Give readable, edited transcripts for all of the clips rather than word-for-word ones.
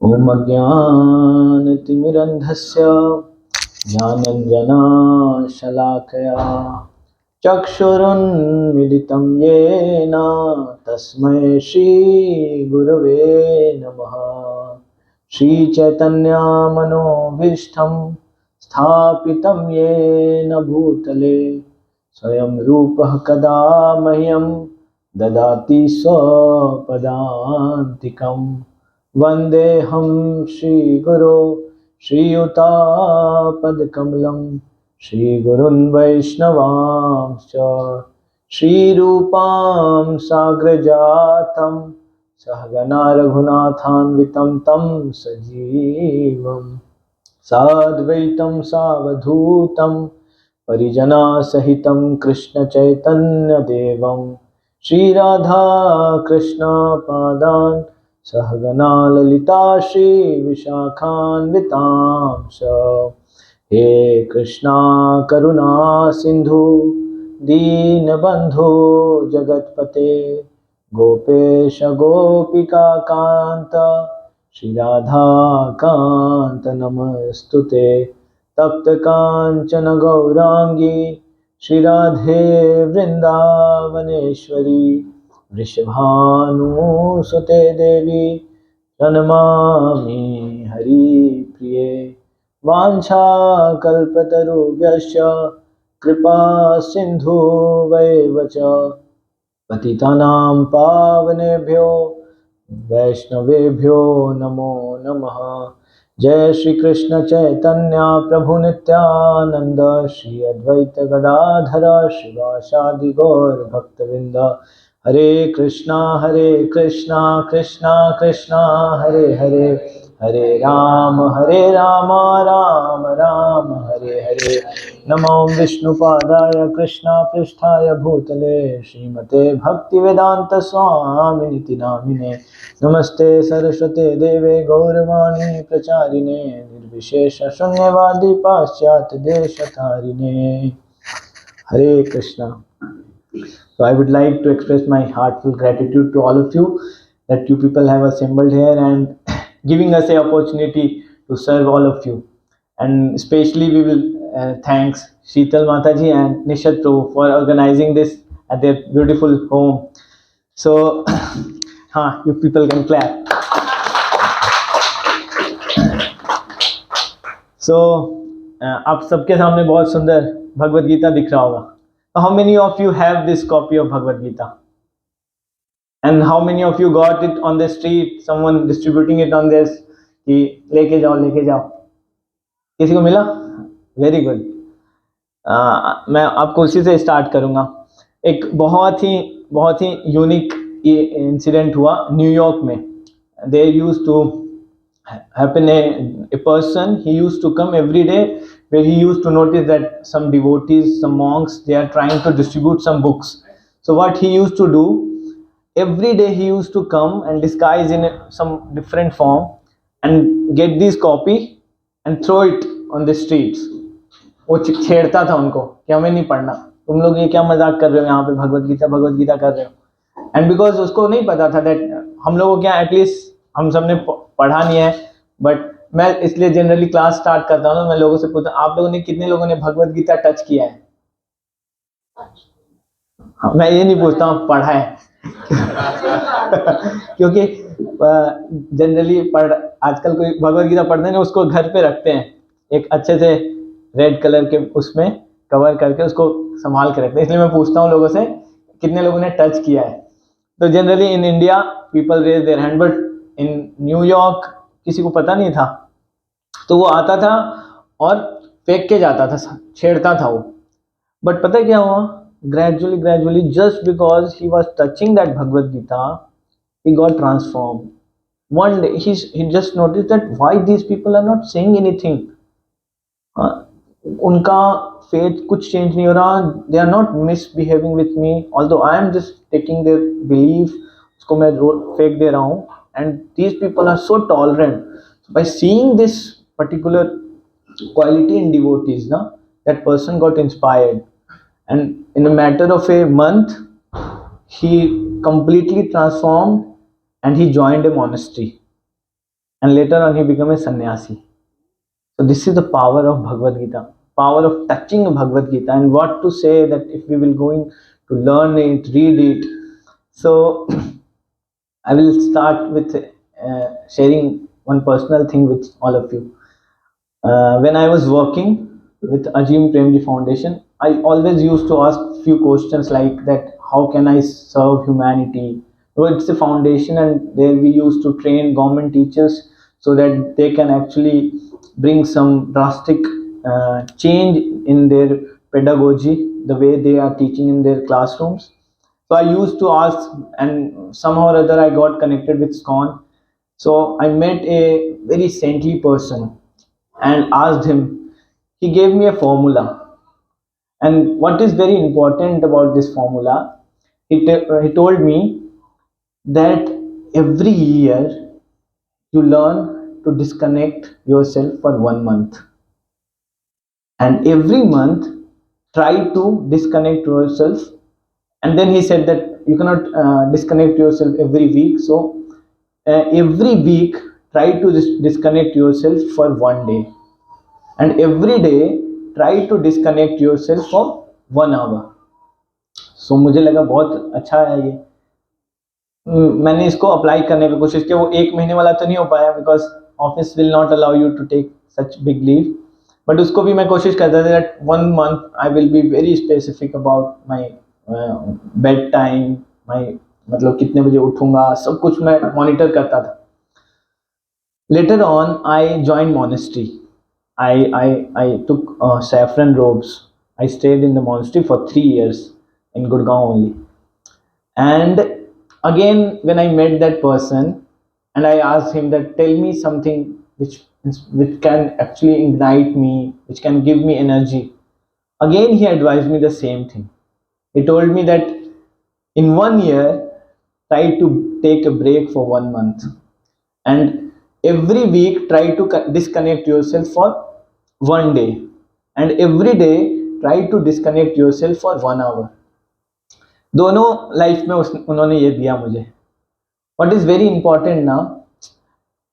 ॐ अज्ञानतिमिरन्धस्य ज्ञानञ्जनशलाकया चक्षुरुन्मिलितं येन तस्मै श्रीगुरवे नमः। श्रीचैतन्यमनोभीष्टं स्थापितं येन भूतले स्वयं रूपः कदा मह्यं ददाति स्वपदान्तिकम्। वन्देऽहं श्रीगुरो श्रीयुतापदकमलं श्रीगुरुन् वैष्णवांश्च श्रीरूपां साग्रजातं सहगना रघुनाथान्वितं तं सजीवं साद्वैतं सावधूतं परिजनसहितं कृष्णचैतन्यदेवं श्रीराधाकृष्णपादान् सहगना ललिता श्रीविशाखान्वितांश्च। हे कृष्णा करुणा सिन्धु दीनबन्धो जगत्पते गोपेश गोपिका कान्त श्रीराधा कान्त नमस्तुते। तप्त काञ्चन गौरांगी श्रीराधे वृन्दावनेश्वरी वृषभानुसुते देवी प्रणमामि हरिप्रिये। वाञ्छाकल्पतरुभ्यश्च कृपा सिन्धुवैव च पतितानां पावनेभ्यो वैष्णवेभ्यो नमो नमः। जय श्री कृष्ण चैतन्य प्रभु नित्यानंद श्री अद्वैत गदाधर शिवासादि गौर भक्तवृंद। हरे कृष्णा कृष्णा कृष्णा हरे हरे, हरे राम राम राम हरे हरे। नमो विष्णुपादाय कृष्णा पृष्ठाय भूतले श्रीमते भक्तिवेदांत स्वामिनिति नामिने। नमस्ते सरस्वते देवे गौरवाणी प्रचारिणे निर्विशेष शून्यवादी पाश्चात्य देशतारिणे। हरे Krishna. So I would like to express my heartfelt gratitude to all of you that you people have assembled here and giving us a opportunity to serve all of you. And especially we will thanks Sheetal Mataji and Nishat Prabhu for organizing this at their beautiful home. So, you people can clap. So, आप सबके सामने बहुत सुंदर भगवत गीता दिख रहा होगा. So how many of you have this copy of Bhagavad Gita? And how many of you got it on the street? Someone distributing it on this कि लेके जाओ. किसी को मिला? Very good. मैं आपको उसी से स्टार्ट करूँगा. एक बहुत ही यूनिक इंसिडेंट हुआ न्यूयॉर्क में. They used to happen a person, he used to come every day, where he used to notice that some devotees, some monks, they are trying to distribute some books. So what he used to do, every day he used to come and disguise in some different form and get this copy and throw it on the streets. वो छेड़ता था उनको कि हमें नहीं पढ़ना, तुम लोग ये क्या मजाक कर रहे हो, यहाँ पे भगवत गीता कर रहे हो. एंड बिकॉज उसको नहीं पता था दैट हम लोगों को क्या एटलीस्ट हम सबने पढ़ा नहीं है. बट मैं इसलिए जनरली क्लास स्टार्ट करता हूँ, मैं लोगों से पूछता हूँ आप लोगों ने कितने लोगों ने भगवत गीता टच किया है. मैं ये नहीं पूछता हूँ पढ़ा है क्योंकि जनरली आजकल कोई भगवत गीता पढ़ते हैं उसको घर पे रखते हैं एक अच्छे से रेड कलर के उसमें कवर करके उसको संभाल के रखते हैं. इसलिए मैं पूछता हूँ लोगों से कितने लोगों ने टच किया है. तो generally in India people raise their hand, but in New York किसी को पता नहीं था. तो वो आता था और फेंक के जाता था, छेड़ता था वो. बट पता है क्या हुआ, gradually just because he was touching that Bhagavad Gita, he got transformed. One day he just noticed that why these people are not saying anything. उनका faith कुछ change नहीं हो रहा, they are not misbehaving with me, although I am just taking their belief, उसको मैं फेंक दे रहा हूँ, and these people are so tolerant. So by seeing this particular quality in devotees, that person got inspired. And in a matter of a month, he completely transformed and he joined a monastery. and later on he became a sannyasi. So this is the power of Bhagavad Gita, power of touching Bhagavad Gita, and what to say that if we will going to learn it, read it. So I will start with sharing one personal thing with all of you. When I was working with Ajim Premji Foundation, I always used to ask few questions like that: How can I serve humanity? So it's a foundation, and there we used to train government teachers so that they can actually bring some drastic change in their pedagogy, the way they are teaching in their classrooms. So I used to ask, and somehow or other I got connected with SCON. So I met a very saintly person and asked him. He gave me a formula. And what is very important about this formula, he told me that every year you learn to disconnect yourself for 1 month. And every month, try to disconnect yourself. And then he said that you cannot disconnect yourself every week. So every week, try to disconnect yourself for 1 day. And every day try to disconnect yourself for 1 hour. So मुझे लगा बहुत अच्छा है ये. मैंने इसको apply करने की कोशिश की. वो 1 महीने वाला तो नहीं हो पाया because office will not allow you to take such big leave, but उसको भी मैं कोशिश करता था that 1 month I will be very specific about my bed time, my मतलब कितने बजे उठूंगा, सब कुछ मैं मॉनिटर करता था. Later on I join monastery. I took saffron robes. I stayed in the monastery for 3 years in Gurgaon only. And again, when I met that person, and I asked him that tell me something which can actually ignite me, which can give me energy. Again, he advised me the same thing. He told me that in 1 year, try to take a break for 1 month, and every week try to disconnect yourself for 1 day, and every day try to disconnect yourself for 1 hour. दोनों life में उन्होंने ये दिया मुझे. What is very important now,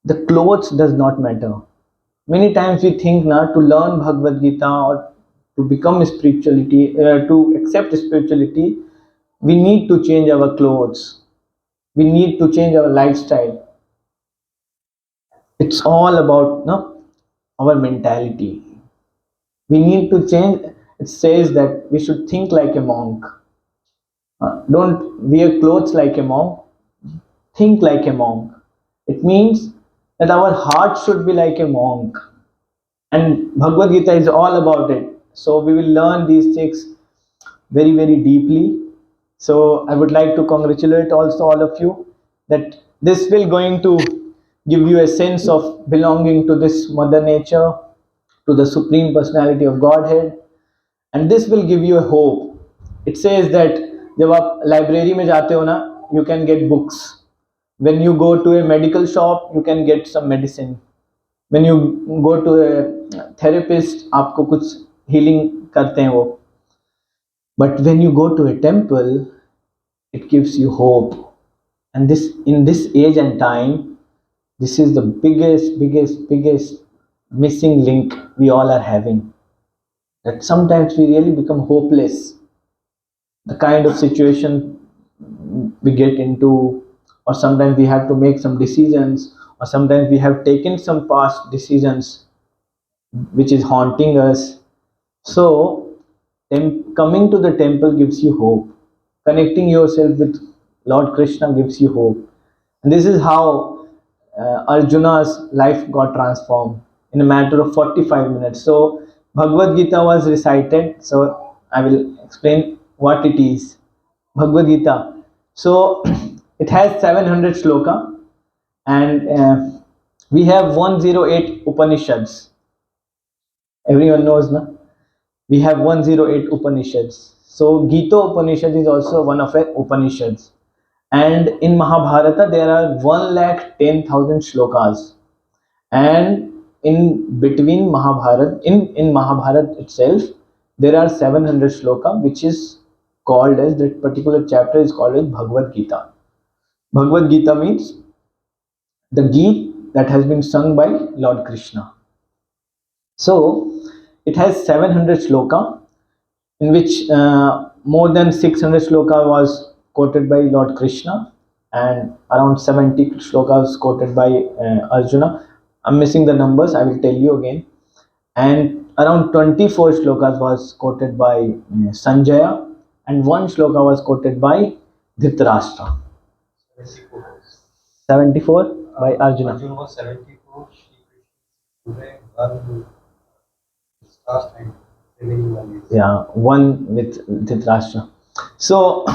the clothes does not matter. Many times we think now to learn Bhagavad Gita or to become spirituality, to accept spirituality, we need to change our clothes, we need to change our lifestyle. It's all about our mentality. We need to change. It says that we should think like a monk. Don't wear clothes like a monk. Think like a monk. It means that our heart should be like a monk. And Bhagavad Gita is all about it. So we will learn these things very, very deeply. So I would like to congratulate also all of you that this will going to give you a sense of belonging to this mother nature, to the supreme personality of Godhead, and this will give you a hope. It says that जब आप library में जाते हो ना, you can get books. When you go to a medical shop, you can get some medicine. When you go to a therapist, आपको कुछ healing करते हैं वो. But when you go to a temple, it gives you hope. And this in this age and time, this is the biggest missing link we all are having. That sometimes we really become hopeless. The kind of situation we get into, or sometimes we have to make some decisions, or sometimes we have taken some past decisions which is haunting us. So coming to the temple gives you hope. Connecting yourself with Lord Krishna gives you hope. And this is how Arjuna's life got transformed in a matter of 45 minutes. So Bhagavad Gita was recited. So I will explain what it is. Bhagavad Gita. So it has 700 shloka, and we have 108 Upanishads. Everyone knows, na? We have 108 Upanishads. So Gita Upanishad is also one of the Upanishads. And in Mahabharata there are 110,000 shlokas. And in between Mahabharata, in Mahabharata itself, there are 700 shloka, which is called as, that particular chapter is called as Bhagavad Gita. Bhagavad Gita means the that has been sung by Lord Krishna. So it has 700 shloka, in which more than 600 shloka was quoted by Lord Krishna, and around 70 shlokas quoted by Arjuna. I'm missing the numbers, I will tell you again. And around 24 shlokas was quoted by Sanjaya, and one shloka was quoted by Dhritarashtra. 74 by Arjuna. Arjuna was 74, Shri Krishna one last and remaining one is. Yeah, one with Dhritarashtra. So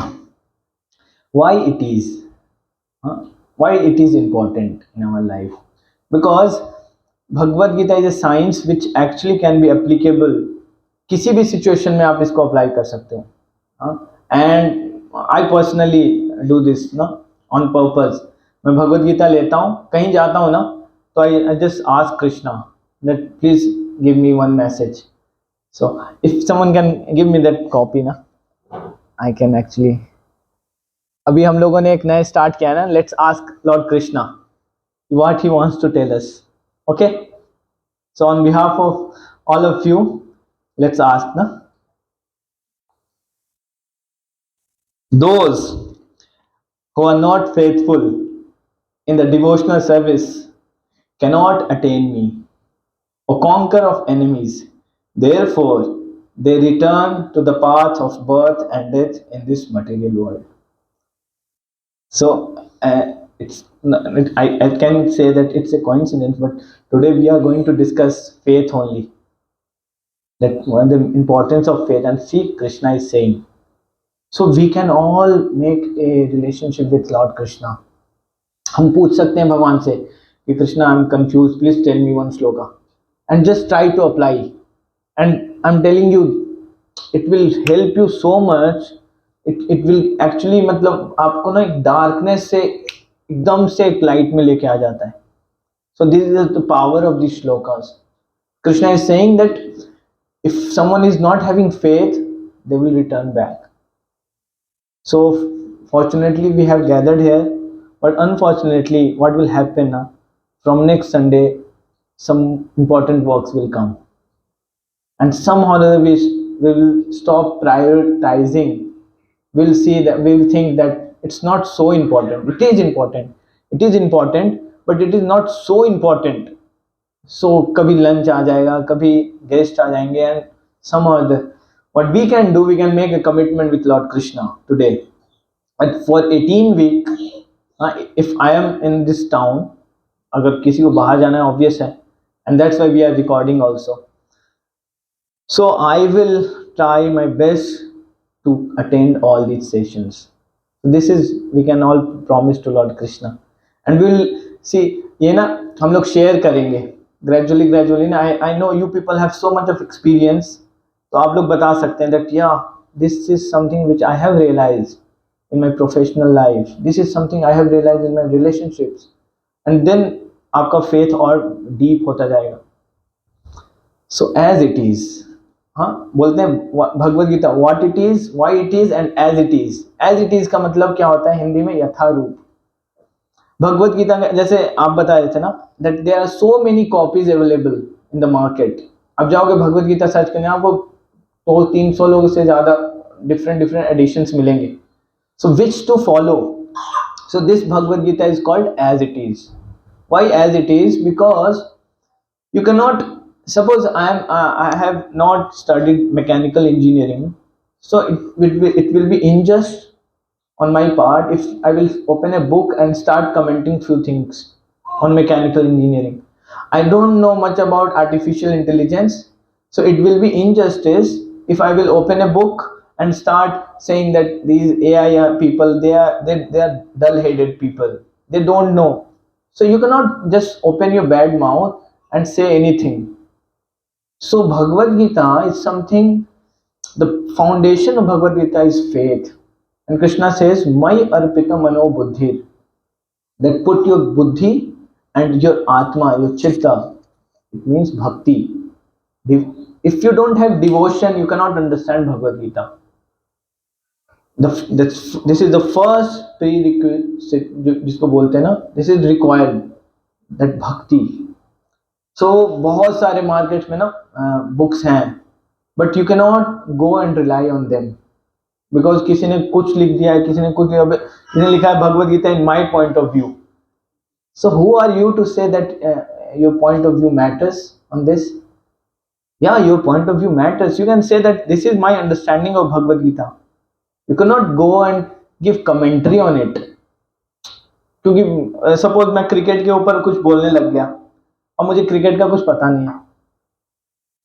why it is? Why it is important in our life? Because Bhagavad Gita is a science which actually can be applicable. किसी भी situation में आप इसको apply कर सकते हो. And I personally do this ना on purpose. मैं भगवद गीता लेता हूँ, कहीं जाता हूँ ना, तो I just ask Krishna that please give me one message. So if someone can give me that copy ना, आई कैन एक्चुअली. अभी हम लोगों ने एक नया स्टार्ट किया है ना, let's ask lord Krishna what he wants to tell us. Okay, so on behalf of all of you, let's ask na. Those who are not faithful in the devotional service cannot attain me or conquer of enemies. Therefore they return to the path of birth and death in this material world. So I can say that it's a coincidence, but today we are going to discuss faith only. That one the importance of faith, and see Krishna is saying. So we can all make a relationship with Lord Krishna. हम पूछ सकते हैं भगवान से कि Krishna I am confuse, please tell me one shloka, and just try to apply. And I am telling you it will help you so much. It will actually मतलब आपको ना एक डार्कनेस से एकदम से एक लाइट में लेके आ जाता है. सो this is the power of this shlokas. Krishna is saying that if someone is not having faith, they will return back. So fortunately we have gathered here, but unfortunately what will happen from next Sunday, some important works will come, and somehow we will stop prioritizing. We'll see that, we will think that it's not so important. It is important, but it is not so important. So कभी lunch आ जाएगा, कभी guest आ जाएंगे, and some other. What we can do, we can make a commitment with Lord Krishna today. But for 18 week, if I am in this town, अगर किसी को बाहर जाना है, obvious है, and that's why we are recording also. So I will try my best to attend all these sessions. This is, we can all promise to Lord Krishna, and we will see. ये ना हम लोग share करेंगे gradually ना. I know you people have so much of experience, तो आप लोग बता सकते हैं that yeah, this is something which I have realized in my professional life, this is something I have realized in my relationships, and then आपका faith और deep होता जाएगा. So as it is, हाँ बोलते हैं Bhagavad Gita, what it is, why it is and as it is. As it is का मतलब क्या होता है हिंदी में? यथारूप. भगवद गीता जैसे आप बता रहे थे ना, that there are so many copies available in the market. अब जाओगे भगवद गीता सर्च करने, आपको 200-300 लोगों से ज़्यादा different editions मिलेंगे. So which to follow? So this Bhagavad Gita is called as it is. Why as it is? Because you cannot, suppose I have not studied mechanical engineering, so it will be unjust on my part if I will open a book and start commenting few things on mechanical engineering. I don't know much about artificial intelligence, so it will be injustice if I will open a book and start saying that these AI people, they are dull-headed people, they don't know. So you cannot just open your bad mouth and say anything. So Bhagavad Gita is something, the foundation of Bhagavad Gita is faith. And Krishna says, "My arpita mano buddhi," that put your buddhi and your atma, your chitta. It means bhakti. If you don't have devotion, you cannot understand Bhagavad Gita. This is the first prerequisite जिसको बोलते हैं ना, this is required. That भक्ति. सो बहुत सारे market में ना books हैं, but you can not go and rely on them, because किसी ने कुछ लिख दिया है, किसी ने कुछ किसी ने लिखा है Bhagavad Gita in my point of view. So who are you to say that your point of view matters on this? Yeah, your point of view matters. You can say that this is my understanding of Bhagavad Gita. You cannot go and give commentary on it. क्योंकि suppose मैं cricket के ऊपर कुछ बोलने लग गया और मुझे क्रिकेट का कुछ पता नहीं है.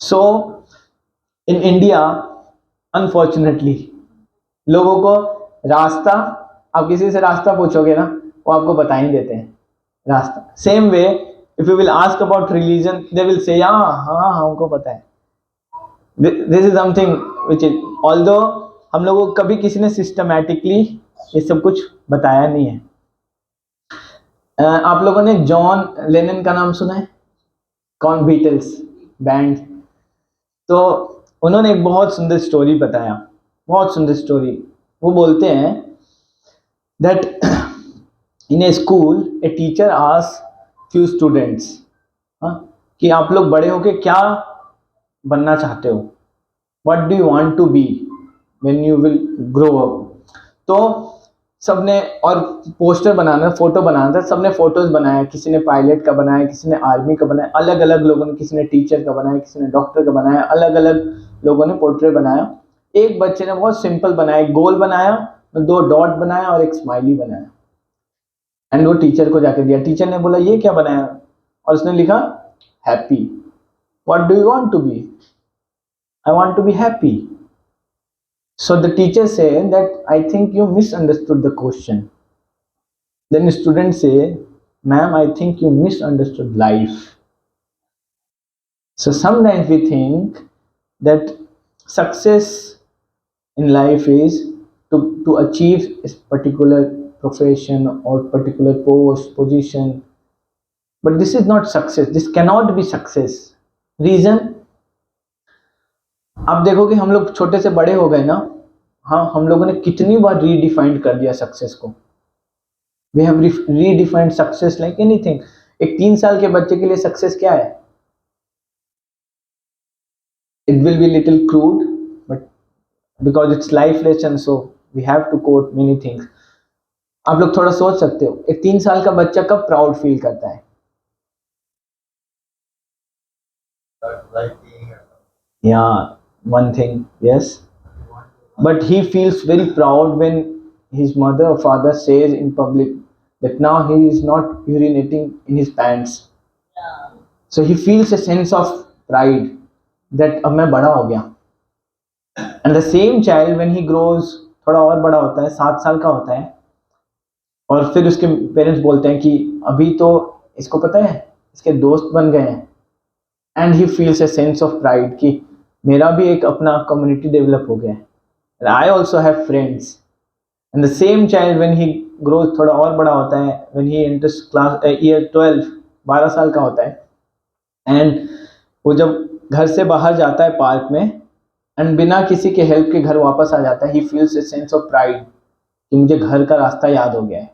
सो इन इंडिया अनफॉर्चुनेटली लोगों को रास्ता, आप किसी से रास्ता पूछोगे ना, वो आपको बता ही देते हैं रास्ता. Same way if you will ask about religion, they will say हाँ हमको पता है. This is something which is, although हम लोगों को कभी किसी ने सिस्टमैटिकली ये सब कुछ बताया नहीं है. आप लोगों ने जॉन लेनिन का नाम सुना है? कौन? Beatles band. तो उन्होंने एक बहुत सुंदर स्टोरी बताया, बहुत सुंदर स्टोरी. वो बोलते हैं that in a school a teacher asked few students कि आप लोग बड़े होके क्या बनना चाहते हो, what do you want to be when you will grow up. तो सबने, और पोस्टर बनाना, फोटो बनाना था, सबने फोटोज बनाया. किसी ने पायलट का बनाया, किसी ने आर्मी का बनाया, अलग अलग लोगों ने, किसी ने टीचर का बनाया, किसी ने डॉक्टर का बनाया, अलग अलग लोगों ने पोर्ट्रेट बनाया. एक बच्चे ने बहुत सिंपल बनाया, एक गोल बनाया, 2 डॉट बनाया और एक स्माइली बनाया. एंड वो टीचर को जाके दिया. टीचर ने बोला ये क्या बनाया? और उसने लिखा happy. What do you want to be? I want to be happy. So the teacher said that I think you misunderstood the question. Then the students say, ma'am, I think you misunderstood life. So sometimes we think that success in life is to achieve a particular profession or particular post, position. But this is not success. This cannot be success. Reason? आप देखोगे हम लोग छोटे से बड़े हो गए ना, हाँ, हम लोगों ने कितनी बार रीडिफाइंड कर दिया सक्सेस को. We have redefined success like anything. एक 3 साल के बच्चे के लिए सक्सेस क्या है? It will be little crude, but because it's life lesson, so we have to quote many things. आप लोग थोड़ा सोच सकते हो, एक 3 साल का बच्चा कब प्राउड फील करता है? Yeah, one thing, yes. But he feels very proud when his mother or father says in public that now he is not urinating in his pants. So he feels a sense of pride that अब मैं बड़ा हो गया. And the same child when he grows, थोड़ा और बड़ा होता है, 7 साल का होता है, और फिर उसके पेरेंट्स बोलते हैं कि अभी तो इसको पता है इसके दोस्त बन गए हैं. And he feels a sense of pride कि मेरा भी एक अपना कम्युनिटी डेवलप हो गया है. And I also have friends. And the same child when he grows, थोड़ा और बड़ा होता है, when he enters class year 12, 12 साल का होता है, and वो जब घर से बाहर जाता है पार्क में, and बिना किसी के हेल्प के घर वापस आ जाता है, he feels a sense of pride कि मुझे घर का रास्ता याद हो गया है.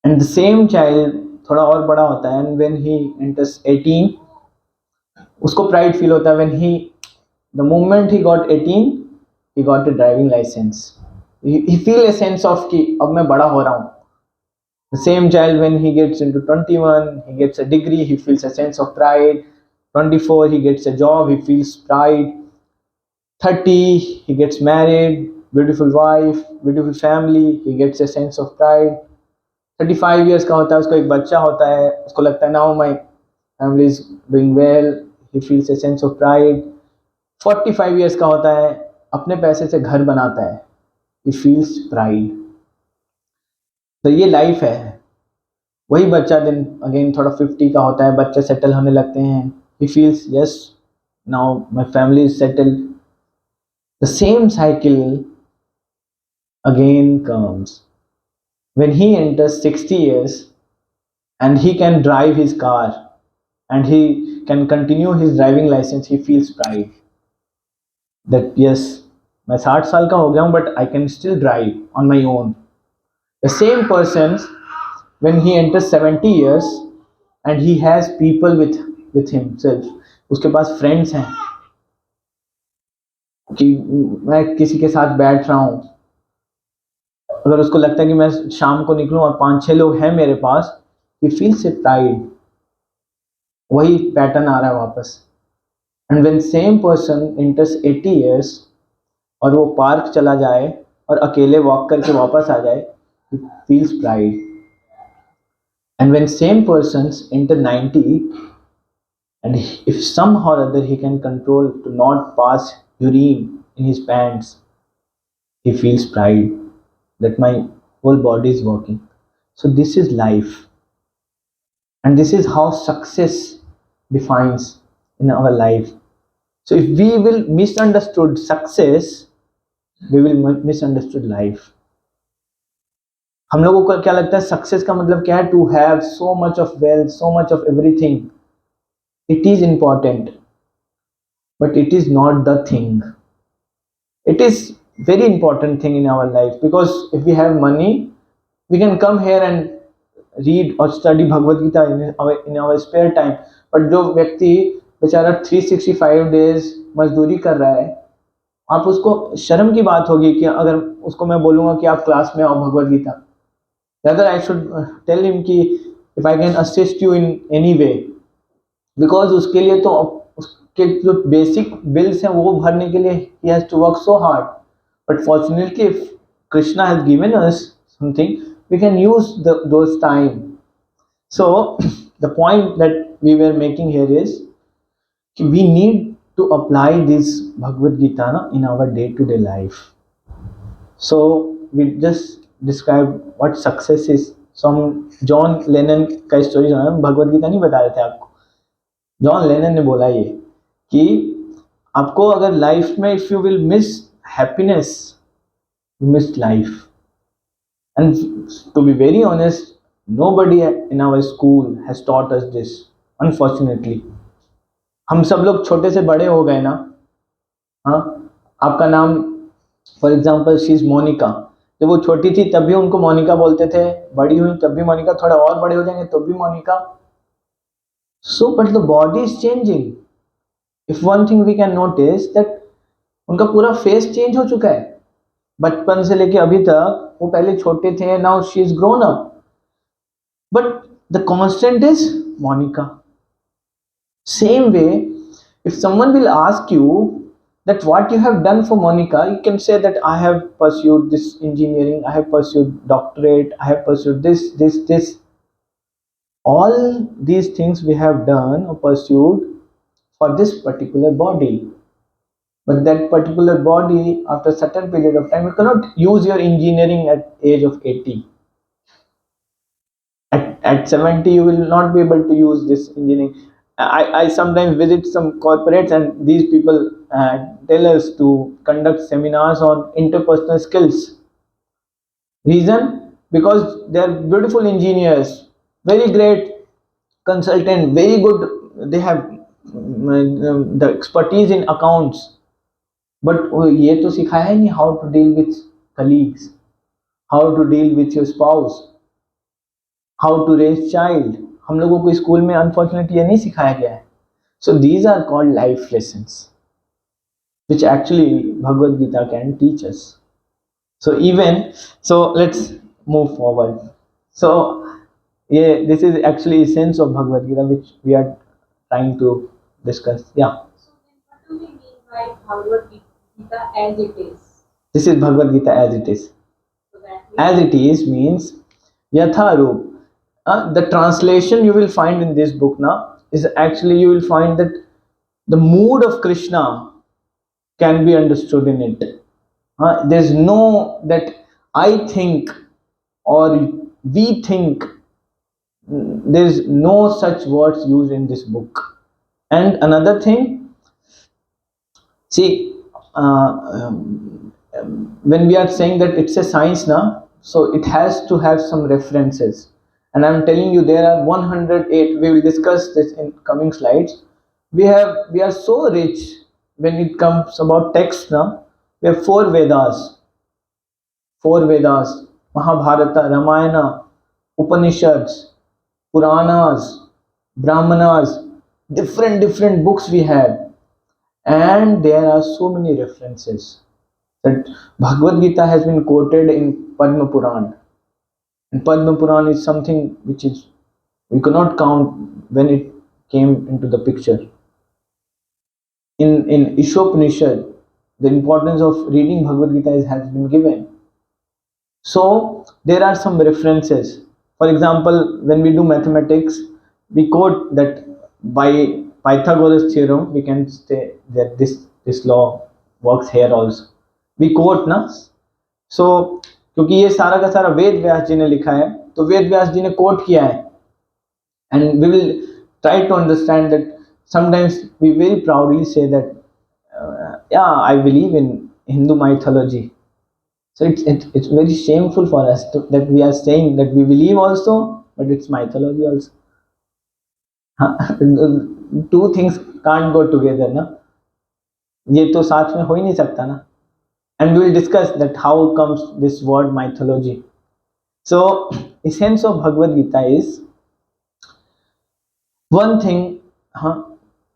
And the same child थोड़ा और बड़ा होता है, and when he enters 18, उसको प्राइड फील होता है when the moment he got 18, he got a driving license. He feel a sense of कि अब मैं बड़ा हो रहा हूँ. The same child when he gets into 21, he gets a degree, he feels a sense of pride. 24, he gets a job, he feels pride. 30, he gets married, beautiful wife, beautiful family, he gets a sense of pride. 35 years का होता है, उसको एक बच्चा होता है, उसको लगता है now my family is doing well, he feels a sense of pride. 45 years का होता है, अपने पैसे से घर बनाता है, he feels pride. तो ये लाइफ है. वही बच्चा दिन अगेन थोड़ा 50 का होता है, बच्चे सेटल होने लगते हैं, he feels yes now my family is settled. The same cycle again comes when he enters 60 years and he can drive his car and he can continue his driving license. He feels pride that yes, मैं 60 साल का हो गया हूँ, but I can still drive on my own. The same person when he enters 70 years and he has people with himself. उसके पास friends हैं कि मैं किसी के साथ बैठ रहा हूँ, अगर उसको लगता है कि मैं शाम को निकलूं और 5-6 लोग हैं मेरे पास, he feels a pride. वही पैटर्न आ रहा है वापस. And when same person enters 80 years और वो पार्क चला जाए और अकेले वॉक करके वापस आ जाए, he feels pride. And when same persons enter 90, and if somehow or other he can control to not pass urine in his pants, he feels pride that my whole body is working. So this is life, and this is how success defines in our life. So if we will misunderstood success, we will misunderstood life. हम लोगों को क्या लगता है success का मतलब क्या है? To have so much of wealth, so much of everything. It is important, but it is not the thing. It is very important thing in our life, because if we have money, we can come here and read or study Bhagavad Gita in our spare time. But जो व्यक्ति बेचारा 365 days मजदूरी कर रहा है, आप उसको शर्म की बात होगी कि अगर उसको मैं बोलूँगा कि आप क्लास में आओ Bhagavad Gita. Rather I should tell him कि if I can assist you in any way, because उसके लिए तो उसके जो बेसिक बिल्स हैं वो भरने के लिए he has to work so hard. But fortunately, if Krishna has given us something, we can use those time. So the point that we were making here is we need to apply this Bhagavad Gita in our day-to-day life. So we just described what success is. So हम John Lennon का story सुना, भगवद गीता नहीं बता रहे थे आपको. John Lennon ने बोला ये कि आपको अगर लाइफ में if you will miss happiness, you miss life. And to be very honest, nobody in our school has taught us this, unfortunately. हम सब लोग छोटे से बड़े हो गए ना. हाँ, आपका नाम for example she is Monica. जब वो छोटी थी तब भी उनको मोनिका बोलते थे, बड़ी हुई तब भी मोनिका, थोड़ा और बड़े हो जाएंगे तो भी Monika. So but the body is changing. If one thing we can notice that उनका पूरा फेस चेंज हो चुका है. बचपन से लेके अभी तक वो पहले छोटे थे, now she is grown up, but the constant is Monica. Same way, if someone will ask you that what you have done for Monica, you can say that I have pursued this engineering, I have pursued doctorate, I have pursued this. All these things we have done or pursued for this particular body. But that particular body, after a certain period of time, you cannot use your engineering at age of 80. At 70, you will not be able to use this engineering. I sometimes visit some corporates and these people tell us to conduct seminars on interpersonal skills. Reason? Because they are beautiful engineers, very great consultant, very good, they have the expertise in accounts, but ये तो सिखाया ही नहीं how to deal with colleagues, how to deal with your spouse, how to raise child. हम लोगों को school में unfortunately ये नहीं सिखाया गया है. So these are called life lessons which actually Bhagavad Gita can teach us. So let's move forward. So yeah, this is actually essence of Bhagavad Gita which we are trying to discuss. Yeah. So then what do we mean by Bhagavad Gita as it is? This is Bhagavad Gita as it is. So that As it is means Yatha Roop. The translation you will find in this book now is actually you will find that the mood of Krishna can be understood in it. There's no that I think or we think. There's no such words used in this book. And another thing, see, when we are saying that it's a science now, so it has to have some references. And I'm telling you, there are 108. We will discuss this in coming slides. We are so rich when it comes about text now. We have four Vedas, Mahabharata, Ramayana, Upanishads, Puranas, Brahmanas, different books we have, and there are so many references that Bhagavad Gita has been quoted in Padma Puran, and Padma Puran is something which is we cannot count when it came into the picture. In Ishopanishad, the importance of reading Bhagavad Gita has been given. So there are some references. For example, when we do mathematics, we quote that by Pythagoras theorem, we can say that this law works here also. We quote ना. So क्योंकि ये सारा का सारा वेद व्यास जी ने लिखा है, तो वेद व्यास जी ने कोट किया है, and we will try to understand that sometimes we very proudly say that yeah, I believe in Hindu mythology. So it's very shameful for us that we are saying that we believe also, but it's mythology also. Two things can't go together, ना. ये तो साथ में हो ही नहीं सकता ना. And we will discuss that how comes this word mythology. So essence of Bhagavad Gita is one thing,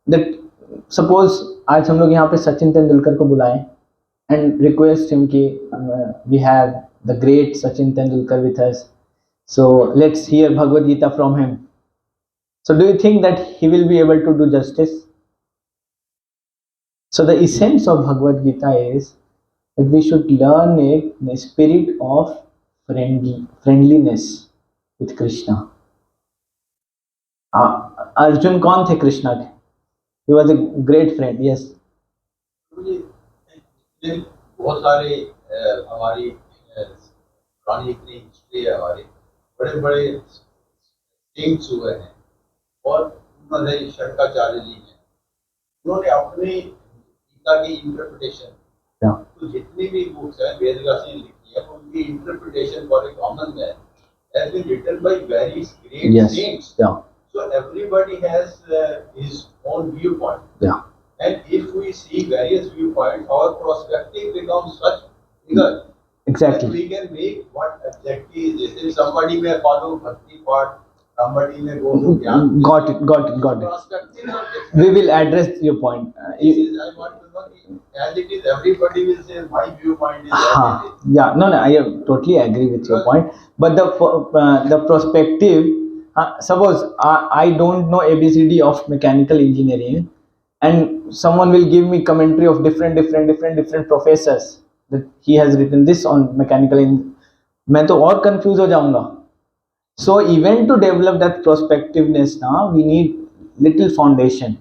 that suppose आज हम लोग यहाँ पे सचिन तेंदुलकर को बुलाएं and request him कि we have the great Sachin Tendulkar with us, so let's hear Bhagavad Gita from him. So do you think that he will be able to do justice? So the essence of Bhagavad Gita is that we should learn it in a spirit of friendliness with Krishna. Arjun कौन थे कृष्णा के? He was a great friend. Yes. मुझे बहुत सारे हमारी पुरानी इतनी history है, हमारी बड़े बड़े किंग्स हुए हैं, और उन्होंने शंकराचार्य जी हैं, उन्होंने अपनी गीता की इंटरप्रिटेशन, तो जितनी भी बुक्स हैं वेद व्यास ने लिखी है, उनकी interpretation for a common man has been written by various great saints. So everybody has his own viewpoint. Yeah. And if we see various viewpoints, our perspective becomes such bigger. Exactly. We can make what exactly is this. If somebody may follow Bhakti part, somebody may go to Jnana. Got it. Perspectives are different. We will address your point. I want to know, as it is, everybody will say my viewpoint is as it is. Yeah, no, I totally agree with your point. But the perspective, suppose I don't know ABCD of mechanical engineering, and someone will give me commentary of different professors that he has written this on mechanical engineering, मैं तो और confuse हो जाऊंगा. So even to develop that perspectiveness, now we need little foundation,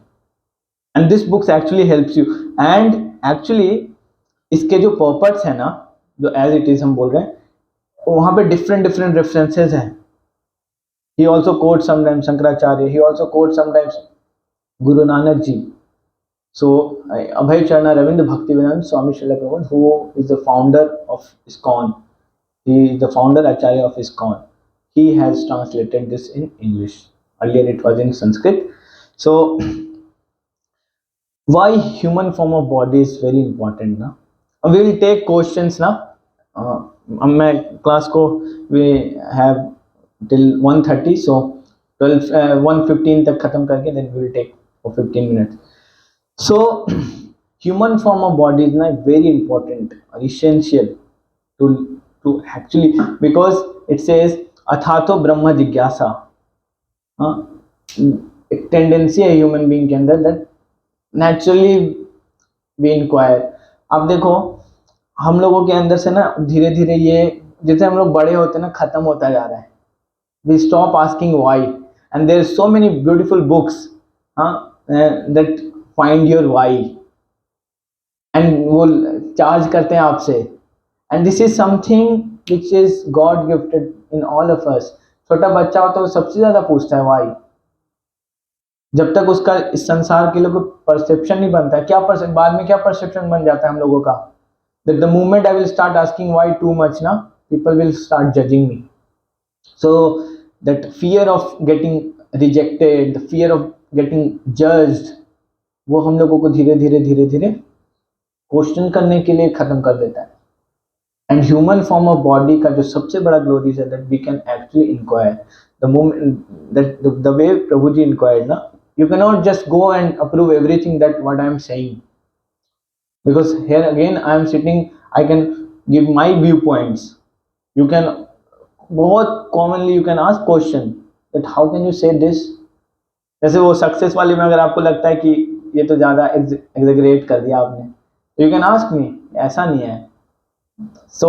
and this books actually helps you. And actually इसके जो purports है ना, जो as it is हम बोल रहे हैं, वहाँ पे different references हैं. He also quotes sometimes Shankaracharya. He also quotes sometimes Guru Nanak Ji. So Abhay Charana Ravindra Bhaktivedanta Swami Srila Prabhupada, who is the founder of ISKCON, he is the founder Acharya of ISKCON. He has translated this in English. Earlier it was in Sanskrit. So why human form of body is very important ना. We will take questions ना. मैं class को we have till 1:30, so 1:15 तक खत्म करके then we will take for 15 minutes. So human form of body is not very important or essential to actually, because it says अथातो ब्रह्म जिज्ञासा. एक tendency है human being के अंदर that naturally we inquire. अब देखो हम लोगों के अंदर से ना धीरे धीरे ये जैसे हम लोग बड़े होते ना खत्म होता जा रहा है. We stop asking why, and there are so many beautiful books that find your why, and वो charge करते हैं आपसे. And this is something which is God gifted in all of us. छोटा बच्चा हो तो सबसे ज़्यादा पूछता है why. जब तक उसका इस संसार के लोगों को परसेप्शन नहीं बनता है, क्या बाद में क्या परसेप्शन बन जाता है हम लोगों का, that the moment I will start asking why too much ना, people will start judging me. So that fear of getting rejected, the fear of getting judged, वो हम लोगों को धीरे धीरे क्वेश्चन करने के लिए खत्म कर देता है. And human form of body का जो सबसे बड़ा ग्लोरी है that we can actually inquire. the moment that the way Prabhuji inquired, na, you cannot just go and approve everything that what I am saying, because here again I am sitting, I can give my viewpoints. You can, बहुत commonly you can ask question that how can you say this. जैसे वो success वाले में अगर आपको लगता है कि ये तो ज़्यादा एग्जेगरेट कर दिया आपने, तो यू कैन आस्क मी, ऐसा नहीं है. So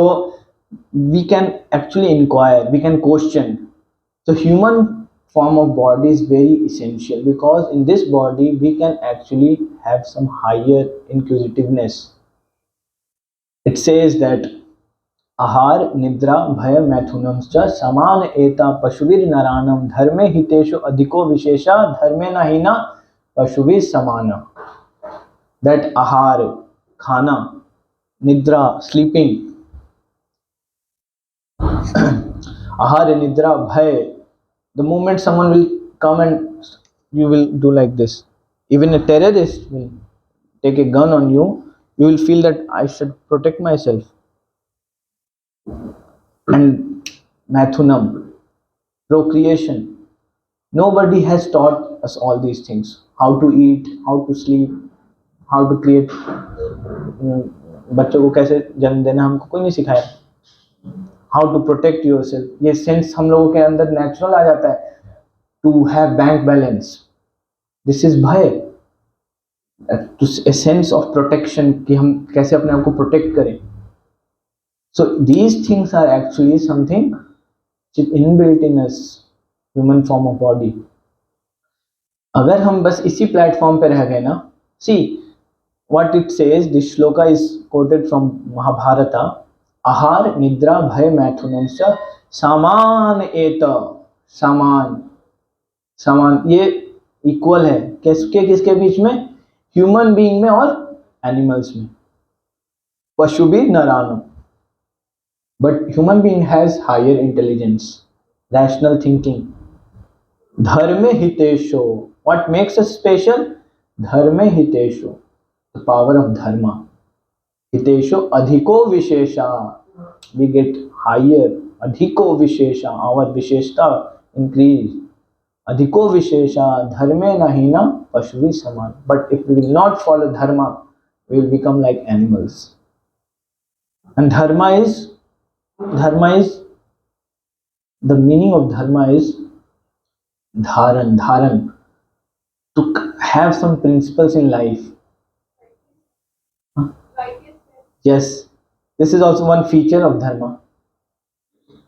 we can actually inquire, we can question. So human form of body is very essential, because in this body we can actually have some higher inquisitiveness. It says that आहार निद्रा भय मैथुनम च समान एता पशुभिर नरानम धर्मे हितेषु अधिको विशेषा धर्मे न हीना पशुभिर समान. That आहार, खाना, निद्रा, sleeping, ahar nidra bhay, the moment someone will come and you will do like this, even a terrorist will take a gun on you, you will feel that I should protect myself. And mathunam, procreation, nobody has taught us all these things, how to eat, how to sleep, how to create, बच्चों को कैसे जन्म देना हमको कोई नहीं सिखाया. How to protect your self, ये सेंस हम लोगों के अंदर नेचुरल आ जाता है. To have bank balance, this is भय, ए सेंस ऑफ प्रोटेक्शन कि हम कैसे अपने आप को प्रोटेक्ट करें. So these things are actually something inbuilt in us, human form of body. अगर हम बस इसी प्लेटफॉर्म पे रह गए ना, see what it says, this shloka is quoted from Mahabharata. Ahar nidra bhay maithunam cha saman eta, saman, saman ये equal है किसके किसके बीच में, ह्यूमन बीइंग में और एनिमल्स में. पशु भी नरानम, but human being has higher intelligence, rational thinking. धर्मे हितेशो, व्हाट मेक्स अस स्पेशल, धर्मे हितेशो, the power of dharma. Hitesho adhiko vishesha, we get higher, adhiko vishesha, our visheshta increase. Adhiko vishesha dharme nahina pashvi saman. But if we will not follow dharma, we will become like animals. And dharma is the meaning of dharma is dharan, to have some principles in life. Yes, this is also one feature of dharma.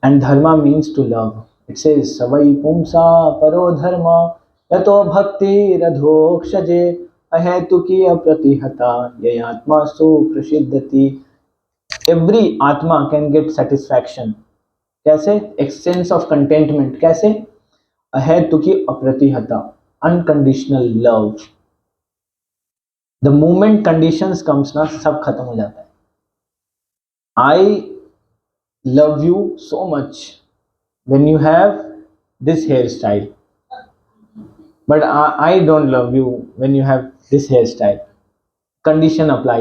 And dharma means to love. It says savai pumsa paro dharma yato bhakti radhokshaje ahetuki apratihata yayatma su prasiddhati. Every atma can get satisfaction. कैसे, एक sense of contentment. कैसे, ahetuki apratihata, unconditional love. The moment conditions comes ना, सब खत्म हो जाता है. I love you so much when you have this hairstyle, but I don't love you when you have this hairstyle. Condition apply.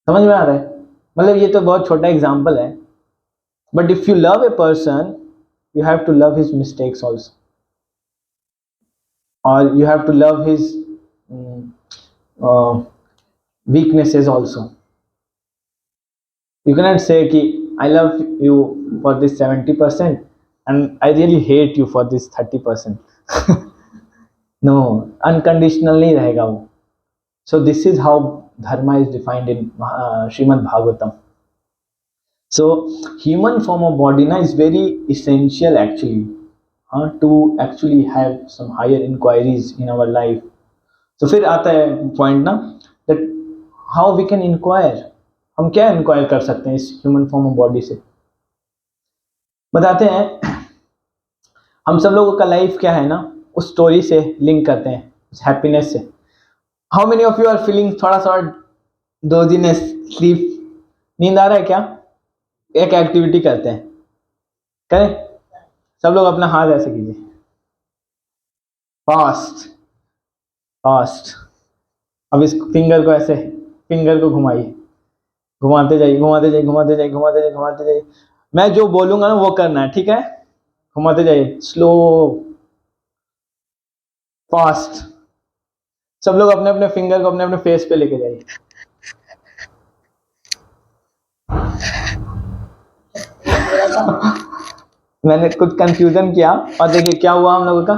समझ में आ रहा है? मतलब ये तो बहुत छोटा एग्जाम्पल है, but if you love a person, you have to love his mistakes also, or you have to love his weaknesses also. You cannot say कि I love you for this 70% and I really hate you for this 30%. No, unconditional नहीं रहेगा वो. So this is how dharma is defined in Srimad Bhagavatam. So human form of body na is very essential actually, to actually have some higher inquiries in our life. So फिर आता है point ना, that how we can inquire. हम क्या inquire कर सकते हैं इस ह्यूमन फॉर्म ऑफ बॉडी से, बताते हैं. हम सब लोगों का लाइफ क्या है ना, उस स्टोरी से लिंक करते हैं, उस हैप्पीनेस से. How many of you are feeling थोड़ा सा डोजीनेस, स्लीप, नींद आ रहा है क्या? एक एक्टिविटी करते हैं, करें सब लोग. अपना हाथ ऐसे कीजिए, फास्ट फास्ट. अब इस फिंगर को ऐसे, फिंगर को घुमाइए, घुमाते जाइए, घुमाते जाइए, घुमाते जाइए, घुमाते जाइए, घुमाते जाइए. मैं जो बोलूंगा ना वो करना है, ठीक है? घुमाते जाइए, स्लो, फास्ट। सब लोग अपने अपने फिंगर को अपने अपने फेस पे लेके जाइए। मैंने कुछ कंफ्यूजन किया और देखिए क्या हुआ हम लोगों का,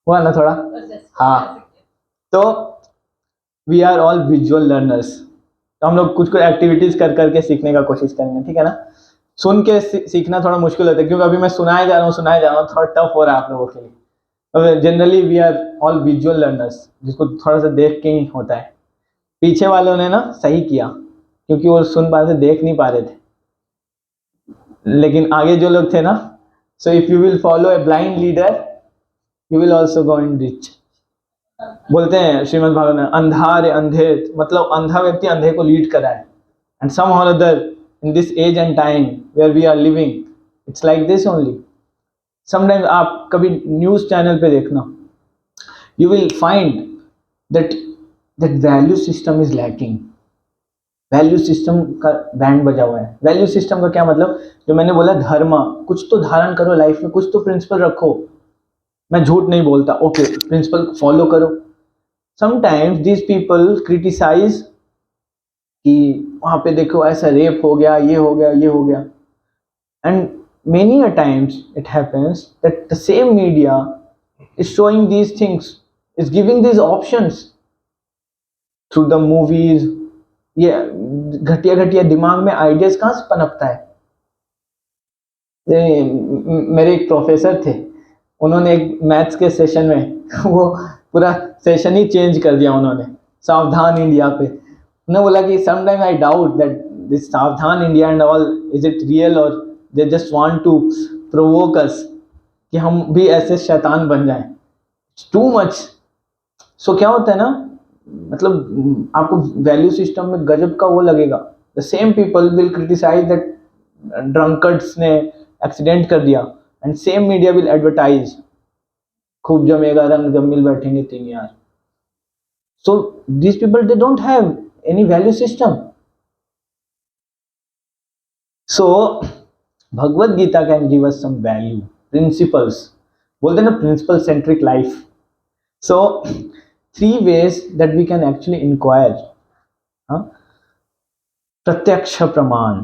हुआ ना थोड़ा। हाँ, तो we are all visual learners, तो हम लोग कुछ कुछ एक्टिविटीज कर करके सीखने का कोशिश करेंगे, ठीक है ना। सुन के सीखना थोड़ा मुश्किल होता है, क्योंकि अभी मैं सुनाए जा रहा हूँ, थोड़ा टफ हो रहा है आप लोगों के लिए। Generally we are all visual learners, जिसको थोड़ा सा देख के ही होता है। पीछे वालों ने ना सही किया, क्योंकि वो सुन पा रहे थे, देख नहीं पा रहे थे। लेकिन आगे जो लोग थे ना, so if you will follow a blind leader you will also go in rich. बोलते हैं श्रीमद् भागवत में, अंधा रे अंधे, मतलब अंधा व्यक्ति अंधे को लीड कर रहा है। And somehow or other in this age and time where we are living, it's like this only. Sometimes आप कभी न्यूज चैनल पे देखना, you will find that value system is lacking. Value system का band बजा हुआ है। Value system का क्या मतलब, जो मैंने बोला धर्म, कुछ तो धारण करो लाइफ में, कुछ तो प्रिंसिपल रखो। मैं झूठ नहीं बोलता, ओके, प्रिंसिपल फॉलो करो। समटाइम्स दीज पीपल क्रिटिसाइज कि वहां पे देखो ऐसा रेप हो गया, ये हो गया, ये हो गया। And many a times it happens that the same media is showing these things, is giving these options through the movies. ये घटिया घटिया दिमाग में आइडियाज कहाँ से पनपता है। मेरे एक प्रोफेसर थे, उन्होंने एक मैथ्स के सेशन में वो पूरा सेशन ही चेंज कर दिया उन्होंने, सावधान इंडिया पे। उन्होंने बोला कि sometime I doubt that this Savdhaan India and all, is it real और they just want to provoke us कि हम भी ऐसे शैतान बन जाएं। Too much. सो क्या होता है ना, मतलब आपको वैल्यू सिस्टम में गजब का वो लगेगा। The same people will criticise that drunkards ने एक्सीडेंट कर दिया, and same media will advertise खूब जमेगा रंग जब मिल बैठेंगे तीन यार। So these people they don't have any value system. So Bhagavad Gita can give us some value principles, बोलते हैं ना principle centric life. So 3 ways that we can actually inquire. प्रत्यक्ष प्रमाण।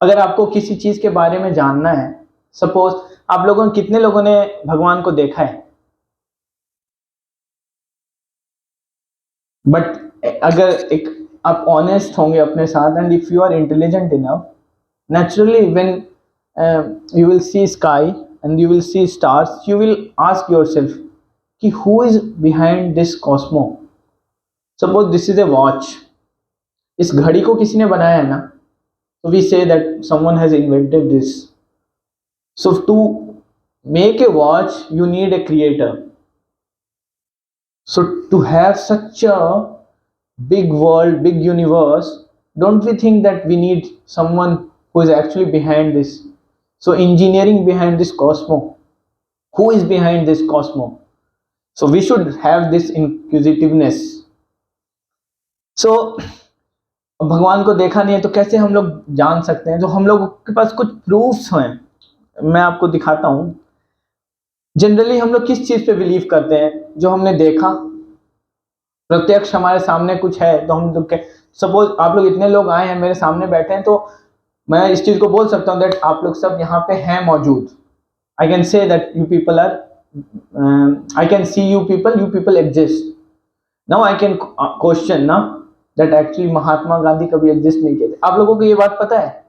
अगर आपको किसी चीज के बारे में जानना है, सपोज आप लोगों ने, कितने लोगों ने भगवान को देखा है? बट अगर एक आप ऑनेस्ट होंगे अपने साथ, and if you are intelligent enough, naturally when you will see sky and you will see stars, you will ask yourself कि who is behind this cosmo. Suppose this is a watch. इस घड़ी को किसी ने बनाया है ना, so we say that someone has invented this. So to make a watch you need a creator. So to have such a big world, big universe, don't we think that we need someone who is actually behind this? So engineering behind this cosmo. Who is behind this cosmo? So we should have this inquisitiveness. So भगवान को देखा नहीं है तो कैसे हम लोग जान सकते हैं? जो हम लोग के पास कुछ प्रूफ्स हैं, मैं आपको दिखाता हूं। जनरली हम लोग किस चीज पे बिलीव करते हैं? जो हमने देखा, प्रत्यक्ष हमारे सामने कुछ है तो हम लोग, सपोज आप लोग इतने लोग आए हैं मेरे सामने बैठे हैं, तो मैं इस चीज को बोल सकता हूँ दैट आप लोग सब यहाँ पे हैं मौजूद। I can say that you people are, I can see you people exist. Now I can question ना that actually महात्मा गांधी कभी एग्जिस्ट नहीं किए थे। आप लोगों को ये बात पता है?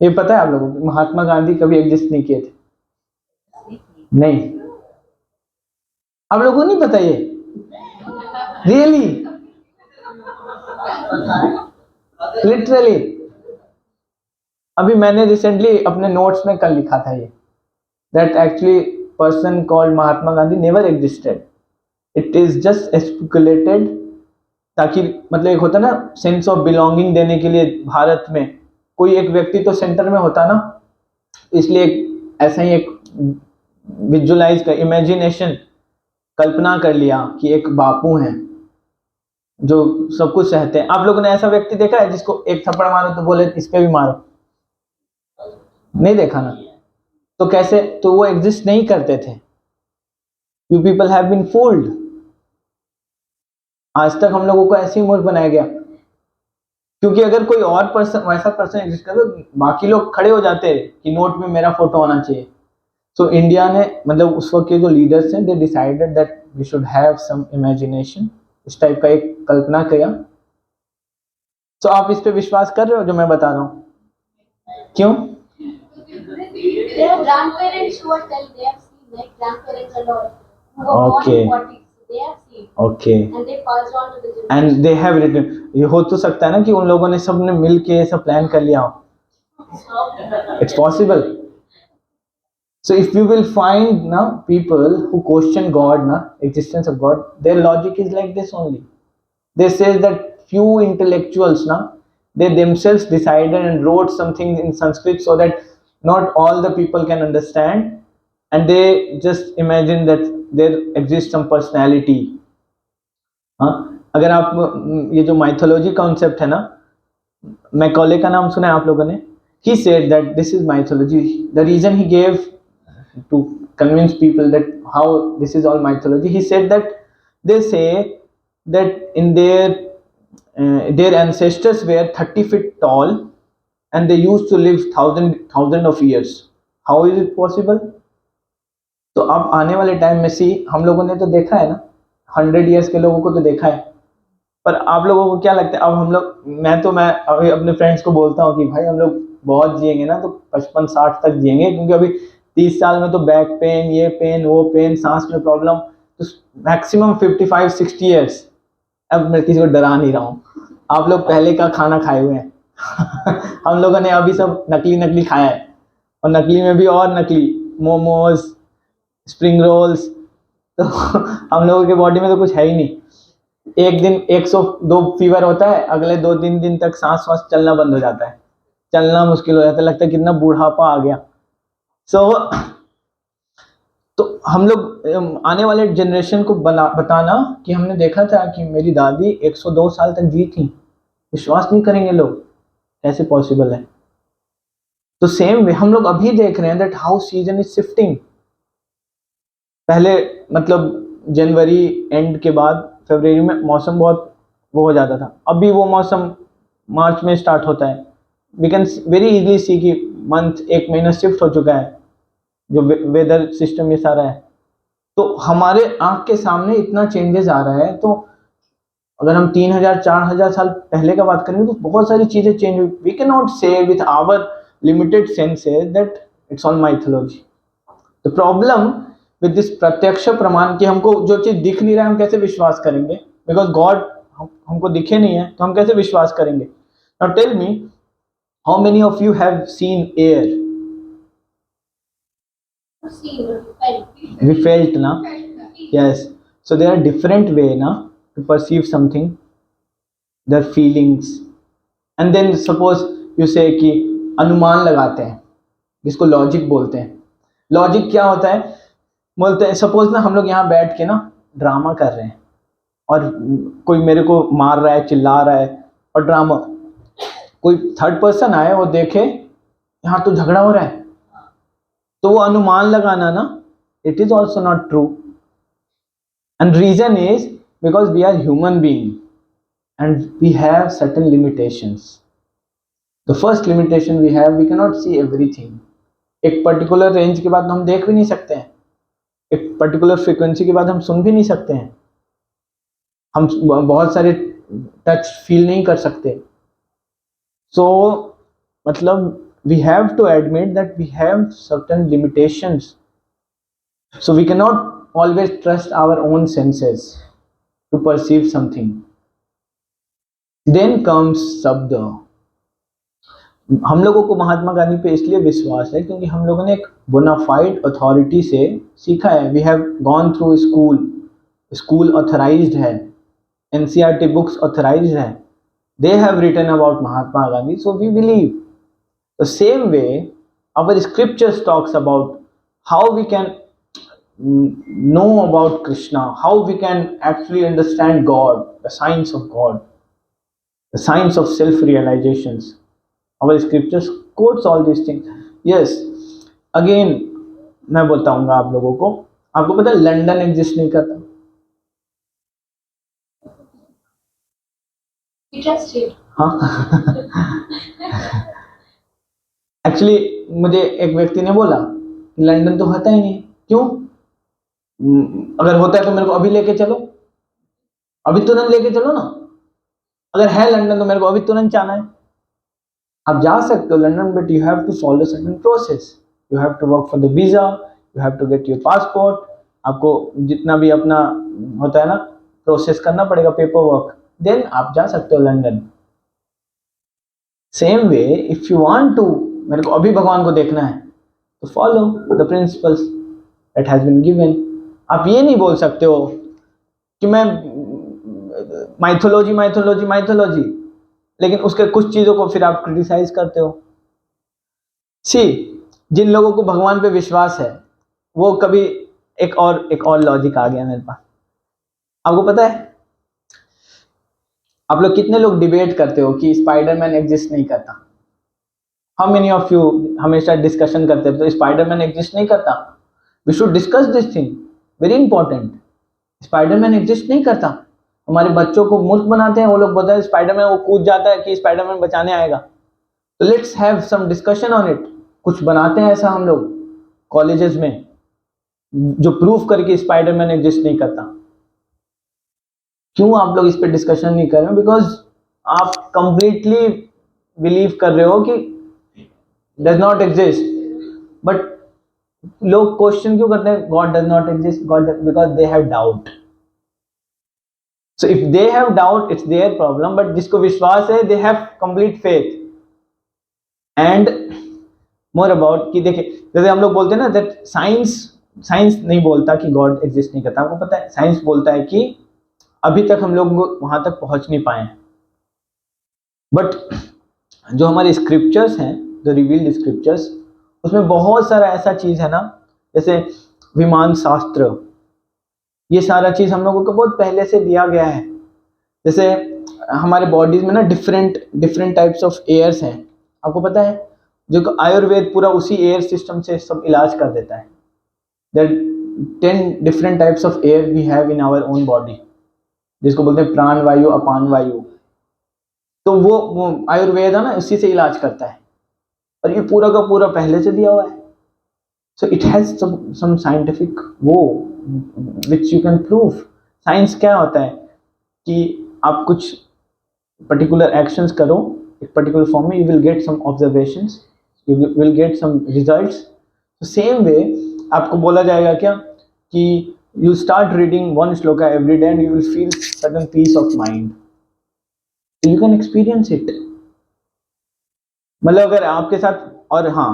ये पता है आप लोगों को महात्मा गांधी कभी एग्जिस्ट नहीं किए थे? नहीं, आप लोगों को नहीं पता ये? रियली? लिटरली? अभी मैंने रिसेंटली अपने नोट्स में कल लिखा था ये, that actually person called Mahatma Gandhi never existed. It is just speculated, ताकि मतलब एक होता ना सेंस ऑफ बिलोंगिंग देने के लिए भारत में कोई एक व्यक्ति तो सेंटर में होता ना, इसलिए ऐसा ही एक विजुअलाइज कर, इमेजिनेशन, कल्पना कर लिया कि एक बापू हैं जो सब कुछ सहते हैं। आप लोगों ने ऐसा व्यक्ति देखा है जिसको एक थप्पड़ मारो तो बोले इस पे भी मारो? नहीं देखा ना, तो कैसे, तो वो एग्जिस्ट नहीं करते थे। You people have been fooled. आज तक हम लोगों को ऐसे ही मूर्ख बनाया गया, क्योंकि अगर कोई और पर्सन, वैसा पर्सन एग्जिस्ट करे तो बाकी लोग खड़े हो जाते कि नोट में मेरा फोटो होना चाहिए। सो इंडिया ने, मतलब उस वक्त के जो लीडर्स हैं, they decided that we should have some imagination, इस टाइप का एक कल्पना किया। तो आप इस पे विश्वास कर रहे हो जो मैं बता रहा हूँ? क्यों? Their grandparents who are tell they have seen, like grandparents and all who were born Okay. in 40s, they have seen okay, and they passed on to the generation. And they have written. ये हो तो सकता है ना कि उन लोगों ने सब ने मिल के ऐसा प्लान कर लिया हो, it's possible. So if you will find now people who question God, na existence of God, their logic is like this only. They say that few intellectuals, na, they themselves decided and wrote something in Sanskrit so that not all the people can understand, and they just imagine that there exists some personality. हाँ, अगर आप ये जो mythology concept है ना, Macaulay का नाम सुना है आप लोगों ने? He said that this is mythology. The reason he gave to convince people that how this is all mythology, he said that they say that in their ancestors were 30 feet tall and they used to live thousand of years. How is it possible? तो अब आने वाले time में सी हम लोगों ने तो देखा है ना, 100 ईयर्स के लोगों को तो देखा है, पर आप लोगों को क्या लगता है? अब हम लोग, मैं अभी अपने फ्रेंड्स को बोलता हूँ कि भाई हम लोग बहुत जिएंगे ना तो 55-60 तक जिएंगे, क्योंकि अभी 30 साल में तो बैक पेन, ये पेन, वो पेन, सांस में प्रॉब्लम, तो मैक्सिमम 55-60 ईयर्स। अब मैं किसी को डरा नहीं रहा हूँ, आप लोग पहले का खाना खाए हुए हैं हम लोगों ने अभी सब नकली खाया है, और नकली में भी और नकली, मोमोज, स्प्रिंग रोल्स, तो हम लोगों के बॉडी में तो कुछ है ही नहीं। एक दिन 102 फीवर होता है, अगले 2-3 दिन तक सांस चलना बंद हो जाता है, चलना मुश्किल हो जाता है, लगता है कितना बूढ़ापा आ गया। तो हम लोग आने वाले जनरेशन को बताना कि हमने देखा था कि मेरी दादी 102 साल तक जी थी, विश्वास नहीं करेंगे लोग, कैसे पॉसिबल है? तो सेम वे हम लोग अभी देख रहे हैं that how season is shifting. पहले मतलब जनवरी एंड के बाद फरवरी में मौसम बहुत वो हो जाता था, अभी वो मौसम मार्च में स्टार्ट होता है। We can very easily see कि मंथ 1 महीना शिफ्ट हो चुका है, जो वेदर सिस्टम ये सारा है। तो हमारे आंख के सामने इतना चेंजेस आ रहा है, तो अगर हम 3000-4000 साल पहले का बात करेंगे तो बहुत सारी चीजें चेंज हुई। We can not say with our limited senses that it's all mythology. The problem with this प्रत्यक्ष प्रमाण कि हमको जो चीज दिख नहीं रहा है हम कैसे विश्वास करेंगे, बिकॉज गॉड हमको दिखे नहीं है तो हम कैसे विश्वास करेंगे? Now tell me, how many of you have seen air? We felt na, yes. So there are different way na to perceive something, their feelings, and then suppose you say कि अनुमान लगाते हैं, जिसको लॉजिक बोलते हैं। Logic क्या होता है? बोलते हैं सपोज ना हम लोग यहाँ बैठ के ना ड्रामा कर रहे हैं और कोई मेरे को मार रहा है, चिल्ला रहा है, और ड्रामा, कोई थर्ड पर्सन आए वो देखे यहाँ तो झगड़ा हो रहा है, तो वो अनुमान लगाना ना, it is also not true, and reason is because we are human being and we have certain limitations. The first limitation we have, we cannot see everything. एक पर्टिकुलर रेंज के बाद हम देख भी नहीं सकते हैं, एक पर्टिकुलर फ्रीक्वेंसी के बाद हम सुन भी नहीं सकते हैं, हम बहुत सारे टच फील नहीं कर सकते। So मतलब we have to admit that we have certain limitations, so we cannot always trust our own senses to perceive something. Then comes शब्द। हम लोगों को महात्मा गांधी पे इसलिए विश्वास है क्योंकि हम लोगों ने एक बोनाफाइड अथॉरिटी से सीखा है। We have gone through school authorised है, NCERT बुक्स ऑथराइज्ड है, they have written about Mahatma Gandhi, so we believe. The same way our scriptures talks about how we can know about Krishna, how we can actually understand God, the science of God, the science of self-realizations. Our scriptures quotes all these things. Yes, again मैं बताऊंगा आप लोगों को, आपको पता है London exist नहीं करता। Interesting. हाँ एक्चुअली मुझे एक व्यक्ति ने बोला कि लंदन तो होता ही नहीं, क्यों? अगर होता है तो मेरे को अभी लेके चलो, अभी तुरंत लेके चलो ना। अगर है लंदन तो मेरे को अभी तुरंत जाना है। आप जा सकते हो London, but you have to follow certain process, you have to work for the visa, you have to get your passport, आपको जितना भी अपना होता है ना प्रोसेस करना पड़ेगा, पेपर वर्क, देन आप जा सकते हो London. Same way if you want to, मेरे को अभी भगवान को देखना है तो follow the principles that has been given. आप ये नहीं बोल सकते हो कि मैं माइथोलॉजी माइथोलॉजी माइथोलॉजी, लेकिन उसके कुछ चीजों को फिर आप क्रिटिसाइज करते हो। सी, जिन लोगों को भगवान पे विश्वास है वो कभी, एक और लॉजिक आ गया मेरे पास। आपको पता है आप लोग कितने लोग डिबेट करते हो कि स्पाइडरमैन एग्जिस्ट नहीं करता? हाउ मेनी ऑफ यू हमेशा डिस्कशन करते हो तो स्पाइडरमैन एग्जिस्ट नहीं करता? We should discuss this thing, very important. Spiderman exist नहीं करता। हमारे बच्चों को मूर्ख बनाते हैं, वो लोग बोलते हैं स्पाइडरमैन, वो कूद जाता है कि स्पाइडरमैन बचाने आएगा। तो let's have some discussion on it. कुछ बनाते हैं ऐसा हम लोग कॉलेजेस में जो प्रूफ करके स्पाइडरमैन एग्जिस्ट नहीं करता। क्यों आप लोग इस पे डिस्कशन नहीं कर रहे हो? बिकॉज आप कंप्लीटली बिलीव कर रहे हो कि डज नॉट एग्जिस्ट। बट लोग क्वेश्चन क्यों करते हैं God does not exist? God, because they have doubt. So if they have doubt it's their problem, but जिसको विश्वास है they have complete faith. And more about कि देखिए, जैसे हम लोग बोलते हैं ना दैट साइंस नहीं बोलता कि गॉड एग्जिस्ट नहीं करता। आपको पता है साइंस बोलता है कि अभी तक हम लोग वहां तक पहुंच नहीं पाए हैं। बट जो हमारे स्क्रिप्चर्स हैं, जो रिवील्ड स्क्रिप्चर्स, उसमें बहुत सारा ऐसा चीज है ना, जैसे विमान शास्त्र, ये सारा चीज हम लोगों को बहुत पहले से दिया गया है। जैसे हमारे बॉडीज में ना डिफरेंट टाइप्स ऑफ एयर्स हैं। आपको पता है जो आयुर्वेद पूरा उसी एयर सिस्टम से सब इलाज कर देता है। There 10 different types of air we have in our own body, जिसको बोलते हैं प्राण वायु, अपान वायु। तो वो आयुर्वेद है ना, इसी से इलाज करता है, और ये पूरा का पूरा पहले से दिया हुआ है। So it has some scientific वो which you can prove. Science क्या होता है कि आप कुछ पर्टिकुलर एक्शंस करो एक पर्टिकुलर फॉर्म में, you will get some observations, you will get some results. Same way आपको बोला जाएगा क्या कि you start reading one shloka every day and you will feel certain peace of mind, so you can experience it। मतलब अगर आपके साथ, और हाँ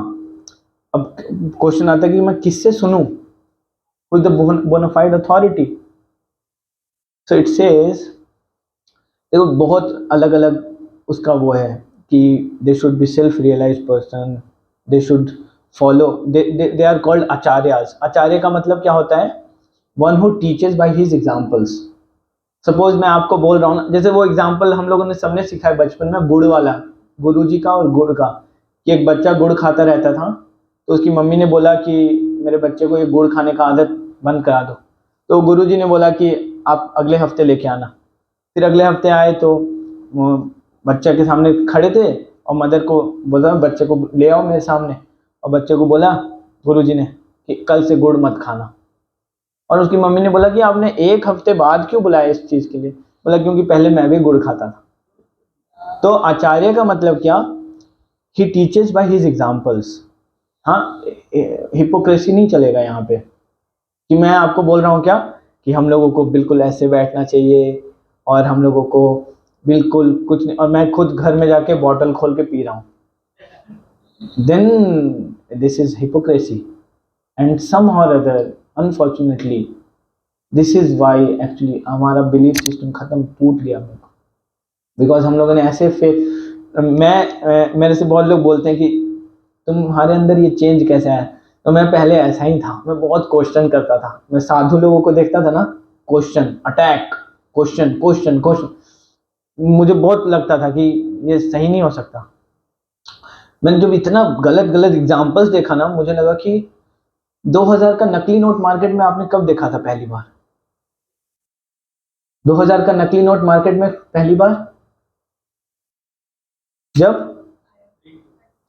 अब क्वेश्चन आता है कि मैं किससे सुनूं, with the bona fide authority। so it says, देखो बहुत अलग अलग उसका वो है कि they should be self realized person, they should follow, they are called acharyas। आचार्य का मतलब क्या होता है? One who teaches by his examples. Suppose मैं आपको बोल रहा हूँ ना, जैसे वो एग्जाम्पल हम लोगों ने सबने सीखा है बचपन में, गुड़ वाला, गुरुजी का और गुड़ का, कि एक बच्चा गुड़ खाता रहता था तो उसकी मम्मी ने बोला कि मेरे बच्चे को ये गुड़ खाने का आदत बंद करा दो। तो गुरुजी ने बोला कि आप अगले हफ्ते लेके आना। फिर अगले हफ्ते आए तो वो बच्चे के सामने खड़े थे और मदर को बोला बच्चे को ले आओ मेरे सामने, और बच्चे को बोला गुरुजी ने कि कल से गुड़ मत खाना। और उसकी मम्मी ने बोला कि आपने एक हफ्ते बाद क्यों बुलाया इस चीज के लिए? बोला क्योंकि पहले मैं भी गुड़ खाता था। तो आचार्य का मतलब क्या? He teaches by his examples. हाँ, हिपोक्रेसी नहीं चलेगा यहाँ पे कि मैं आपको बोल रहा हूँ क्या कि हम लोगों को बिल्कुल ऐसे बैठना चाहिए और हम लोगों को बिल्कुल कुछ नहीं, और मैं खुद घर में जाके बॉटल खोल के पी रहा हूँ, then this is hypocrisy. And somehow or other unfortunately this is why actually हमारा बिलीफ सिस्टम खत्म, टूट गया। बिकॉज हम लोगों ने ऐसे मेरे से बहुत लोग बोलते हैं कि तुम्हारे अंदर ये चेंज कैसे आया? तो मैं पहले ऐसा ही था, मैं बहुत क्वेश्चन करता था। मैं साधु लोगों को देखता था ना, question attack, question question question, मुझे बहुत लगता था कि ये सही नहीं हो सकता। मैंने जब इतना गलत गलत एग्जाम्पल्स देखा ना, मुझे लगा कि 2000 का नकली नोट मार्केट में आपने कब देखा था पहली बार? 2000 का नकली नोट मार्केट में पहली बार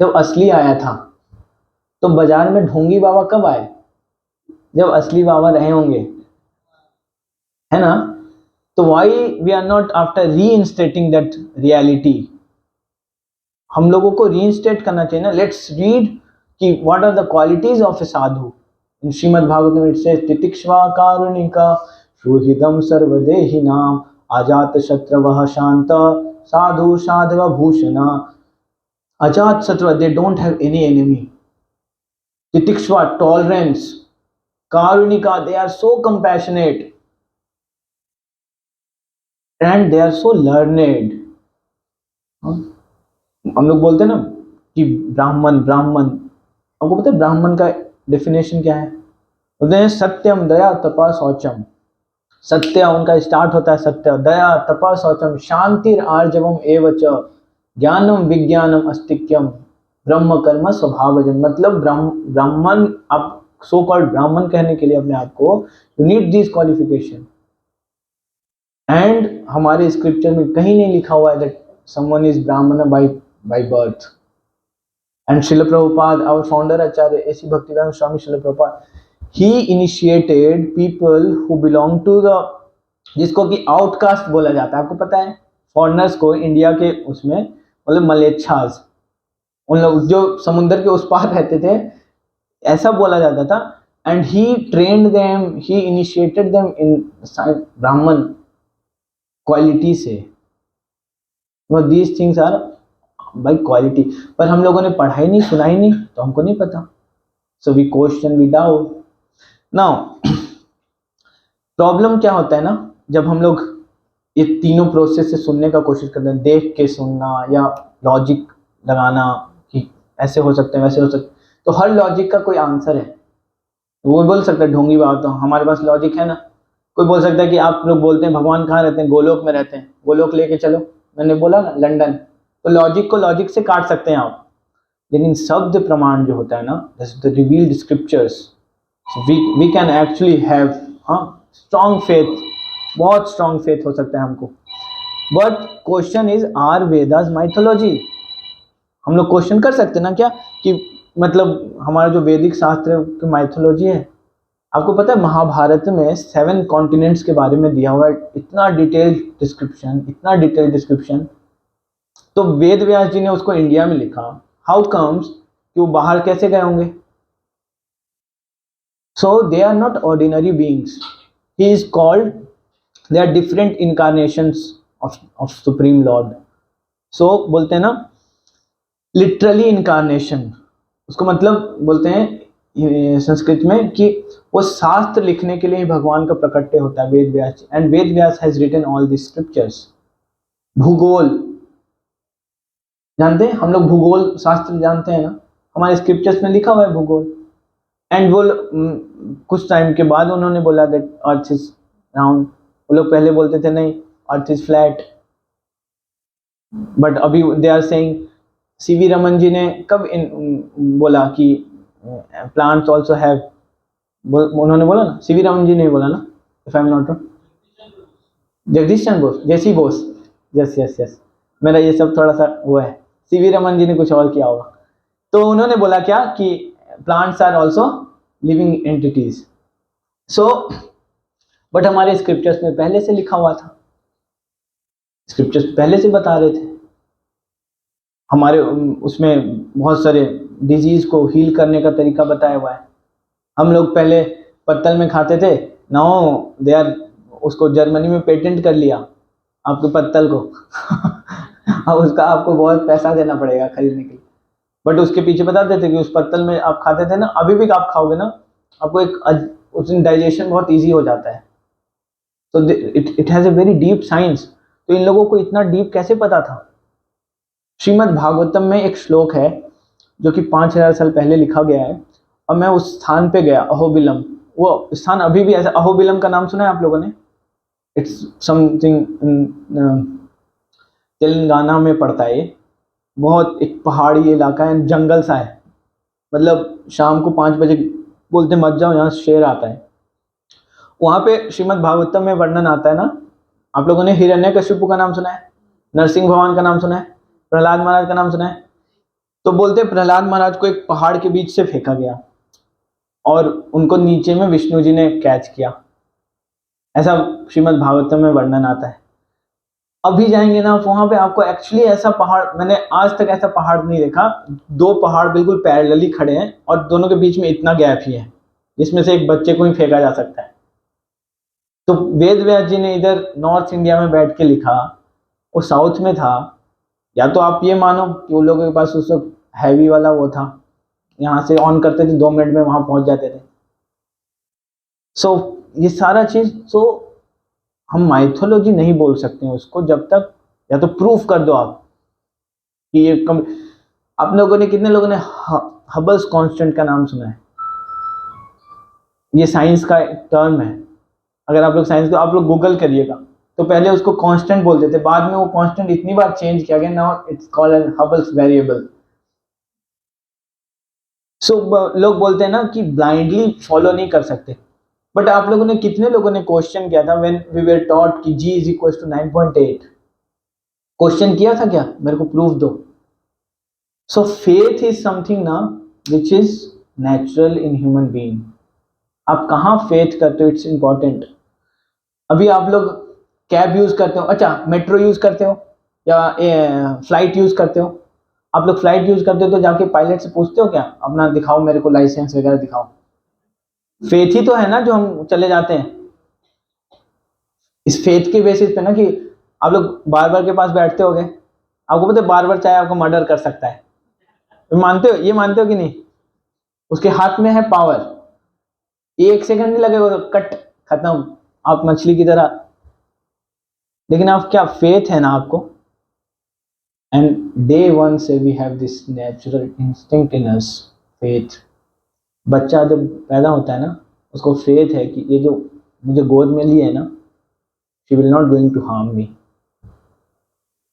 जब असली आया था। तो बाजार में ढोंगी बाबा कब आए? जब असली बाबा रहे होंगे, है ना? तो why we are not after reinstating that reality? हम लोगों को रीइंस्टेट करना चाहिए ना। लेट्स रीड कि what are the qualities of a sadhu. In Shrimad Bhagavat में इट सेज तितिक्षवा कारुणिका सुहृदम सर्वदेहिनाम अजात शत्रवः शांत साधु साधव भूषणा। अजात शत्रु, they don't have any enemy. Titikshva, tolerance. Karunika, they are so compassionate. And they are so learned. हम लोग बोलते हैं ना कि ब्राह्मण ब्राह्मण, आपको पता है ब्राह्मण का डेफिनेशन क्या है? बोलते हैं सत्यम दया तपा शौचम। सत्य उनका स्टार्ट होता है सत्य, दया तपा शौचम, शांतिर आर्जवम एवच, ज्ञानम विज्ञानम अस्तिक्यम, ब्रह्म कर्म स्वभावजन। मतलब ब्राह्मण, आप सो कॉल्ड ब्राह्मण कहने के लिए अपने आप को, you need this qualification. And हमारे स्क्रिप्चर में कहीं नहीं लिखा हुआ है that someone is Brahmin by birth. And Srila Prabhupada, our founder acharya AC Bhaktivedanta Swami Srila Prabhupada, he initiated people who belong to the, जिसको कि आउटकास्ट बोला जाता है। आपको पता है फॉरेनर्स को इंडिया के उसमें मतलब मलेच्छास, उन लोग जो समुद्र के उस पार रहते थे, ऐसा बोला जाता था। And he trained them, he initiated them in Brahmin quality से। These things are by quality. पर हम लोगों ने पढ़ा ही नहीं, सुना ही नहीं, तो हमको नहीं पता। So we question, we doubt. Now problem क्या होता है ना, जब हम लोग ये तीनों प्रोसेस से सुनने का कोशिश करते हैं, देख के सुनना या लॉजिक लगाना कि ऐसे हो सकते हैं वैसे हो सकते हैं, तो हर लॉजिक का कोई आंसर है। वो बोल सकता है ढोंगी बात, तो हमारे पास लॉजिक है ना। कोई बोल सकता है कि आप लोग बोलते हैं भगवान कहाँ रहते हैं? गोलोक में रहते हैं, गोलोक लेके चलो। मैंने बोला ना लंदन, तो लॉजिक को लॉजिक से काट सकते हैं आप। लेकिन शब्द प्रमाण जो होता है ना, the revealed scriptures, we can actually have strong faith, बहुत स्ट्रॉन्ग फेथ हो सकता है हमको। But question is, are Vedas mythology? हम लोग क्वेश्चन कर सकते हैं ना क्या कि मतलब हमारा जो वैदिक शास्त्र की माइथोलॉजी है। आपको पता है महाभारत में 7 कॉन्टिनेंट्स के बारे में दिया हुआ है, इतना डिटेल्ड डिस्क्रिप्शन, इतना डिटेल्ड डिस्क्रिप्शन। तो वेद व्यास जी ने उसको इंडिया में लिखा। हाउ कम्स कि वो बाहर कैसे गए होंगे? So they are not ordinary beings, he is called, they are different incarnations of supreme lord. So बोलते हैं ना लिटरली इनकारनेशन, उसको मतलब बोलते हैं संस्कृत में कि वो शास्त्र लिखने के लिए ही भगवान का प्रकट्य होता है Veda Vyasa. And Veda Vyasa has written all the scriptures. भूगोल जानते हैं हम लोग, भूगोल शास्त्र जानते हैं ना, हमारे स्क्रिप्चर्स में लिखा हुआ है भूगोल। एंड वो कुछ टाइम के बाद उन्होंने बोला दैट अर्थ इज राउंड। वो लोग पहले बोलते थे नहीं, अर्थ इज फ्लैट। बट अभी they are saying, CV Raman ji ने कब बोला कि प्लांट्स ऑल्सो हैव, उन्होंने बोला ना, सीवी रमन जी ने बोला ना, if I am not wrong, Jagdish Chandra Bose, JC Bose, yes yes yes, मेरा ये सब थोड़ा सा वो है, सीवी रमन जी ने कुछ और किया होगा। तो उन्होंने बोला क्या कि plants are also living entities. So but हमारे स्क्रिप्चर्स में पहले से लिखा हुआ था, स्क्रिप्चर्स पहले से बता रहे थे। हमारे उसमें बहुत सारे डिजीज को हील करने का तरीका बताया हुआ है। हम लोग पहले पत्तल में खाते थे, नाउ दे आर, उसको जर्मनी में पेटेंट कर लिया आपके पत्तल को अब उसका आपको बहुत पैसा देना पड़ेगा खरीदने के लिए। बट उसके पीछे बताते थे कि उस पत्तल में आप खाते थे ना, अभी भी आप खाओगे ना, आपको एक उस दिन डाइजेशन बहुत ईजी हो जाता है। तो it has a very deep science. तो इन लोगों को इतना डीप कैसे पता था? श्रीमद् भागवतम में एक श्लोक है जो कि 5000 साल पहले लिखा गया है, और मैं उस स्थान पे गया, अहोबिलम। वो स्थान अभी भी ऐसा, अहोबिलम का नाम सुना है आप लोगों ने? इट्स समथिंग तेलंगाना में पड़ता है ये। बहुत एक पहाड़ी इलाका है, जंगल सा है, मतलब शाम को 5 बजे बोलते मत जाओ, यहाँ शेर आता है। वहाँ पे श्रीमद् भागवतम में वर्णन आता है ना, आप लोगों ने हिरण्यकशिपु का नाम सुना है, नरसिंह भगवान का नाम सुना है, प्रहलाद महाराज का नाम सुना है। तो बोलते हैं प्रहलाद महाराज को एक पहाड़ के बीच से फेंका गया और उनको नीचे में विष्णु जी ने कैच किया, ऐसा श्रीमद् भागवतम में वर्णन आता है। अभी जाएंगे ना आप वहां पे, आपको एक्चुअली ऐसा पहाड़, मैंने आज तक ऐसा पहाड़ नहीं देखा, 2 पहाड़ बिल्कुल पैरेलली खड़े हैं और दोनों के बीच में इतना गैप ही है जिसमें से एक बच्चे को ही फेंका जा सकता है। तो वेद व्यास जी ने इधर नॉर्थ इंडिया में बैठ के लिखा, वो साउथ में था। या तो आप ये मानो कि उन लोगों के पास उस वक्त हैवी वाला वो था, यहाँ से ऑन करते थे 2 मिनट में वहां पहुंच जाते थे। सो ये सारा चीज, सो हम माइथोलॉजी नहीं बोल सकते हैं उसको जब तक या तो प्रूफ कर दो आप कि ये आप लोगों ने, कितने लोगों ने हबल्स कांस्टेंट का नाम सुना है? ये साइंस का टर्म है। अगर आप लोग साइंस को आप लोग गूगल करिएगा तो पहले उसको कांस्टेंट बोलते थे, बाद में वो कांस्टेंट इतनी बार चेंज किया गया, now it's called an Hubble's variable. So लोग बोलते हैं ना कि ब्लाइंडली फॉलो नहीं कर सकते, बट आप लोगों ने, कितने लोगों ने क्वेश्चन किया था व्हेन वी वर टॉट कि g is equal to 9.8? Question किया था क्या? मेरे को प्रूफ दो। सो फेथ इज समथिंग ना which is natural in human being. आप कहाँ फेथ करते हो, इट्स इंपॉर्टेंट। अभी आप लोग कैब यूज करते हो, अच्छा मेट्रो यूज करते हो या फ्लाइट यूज करते हो? आप लोग फ्लाइट यूज करते हो तो जाके पायलट से पूछते हो क्या, अपना दिखाओ मेरे को लाइसेंस वगैरह दिखाओ? फेथ ही तो है ना जो हम चले जाते हैं। इस फेथ के बेसिस पे ना कि आप लोग बार्बर के पास बैठते होगे, आपको पता है बार्बर चाहे आपको मर्डर कर सकता है, मानते हो? ये मानते हो कि नहीं? उसके हाथ में है पावर, 1 सेकंड नहीं लगेगा तो कट, खत्म, आप मछली की तरह। लेकिन आप क्या, फेथ है ना आपको। एंड डे वन से we have this natural instinct in us, faith. बच्चा जब पैदा होता है ना, उसको फेथ है कि ये जो मुझे गोद में ली है ना, she will not going to harm me,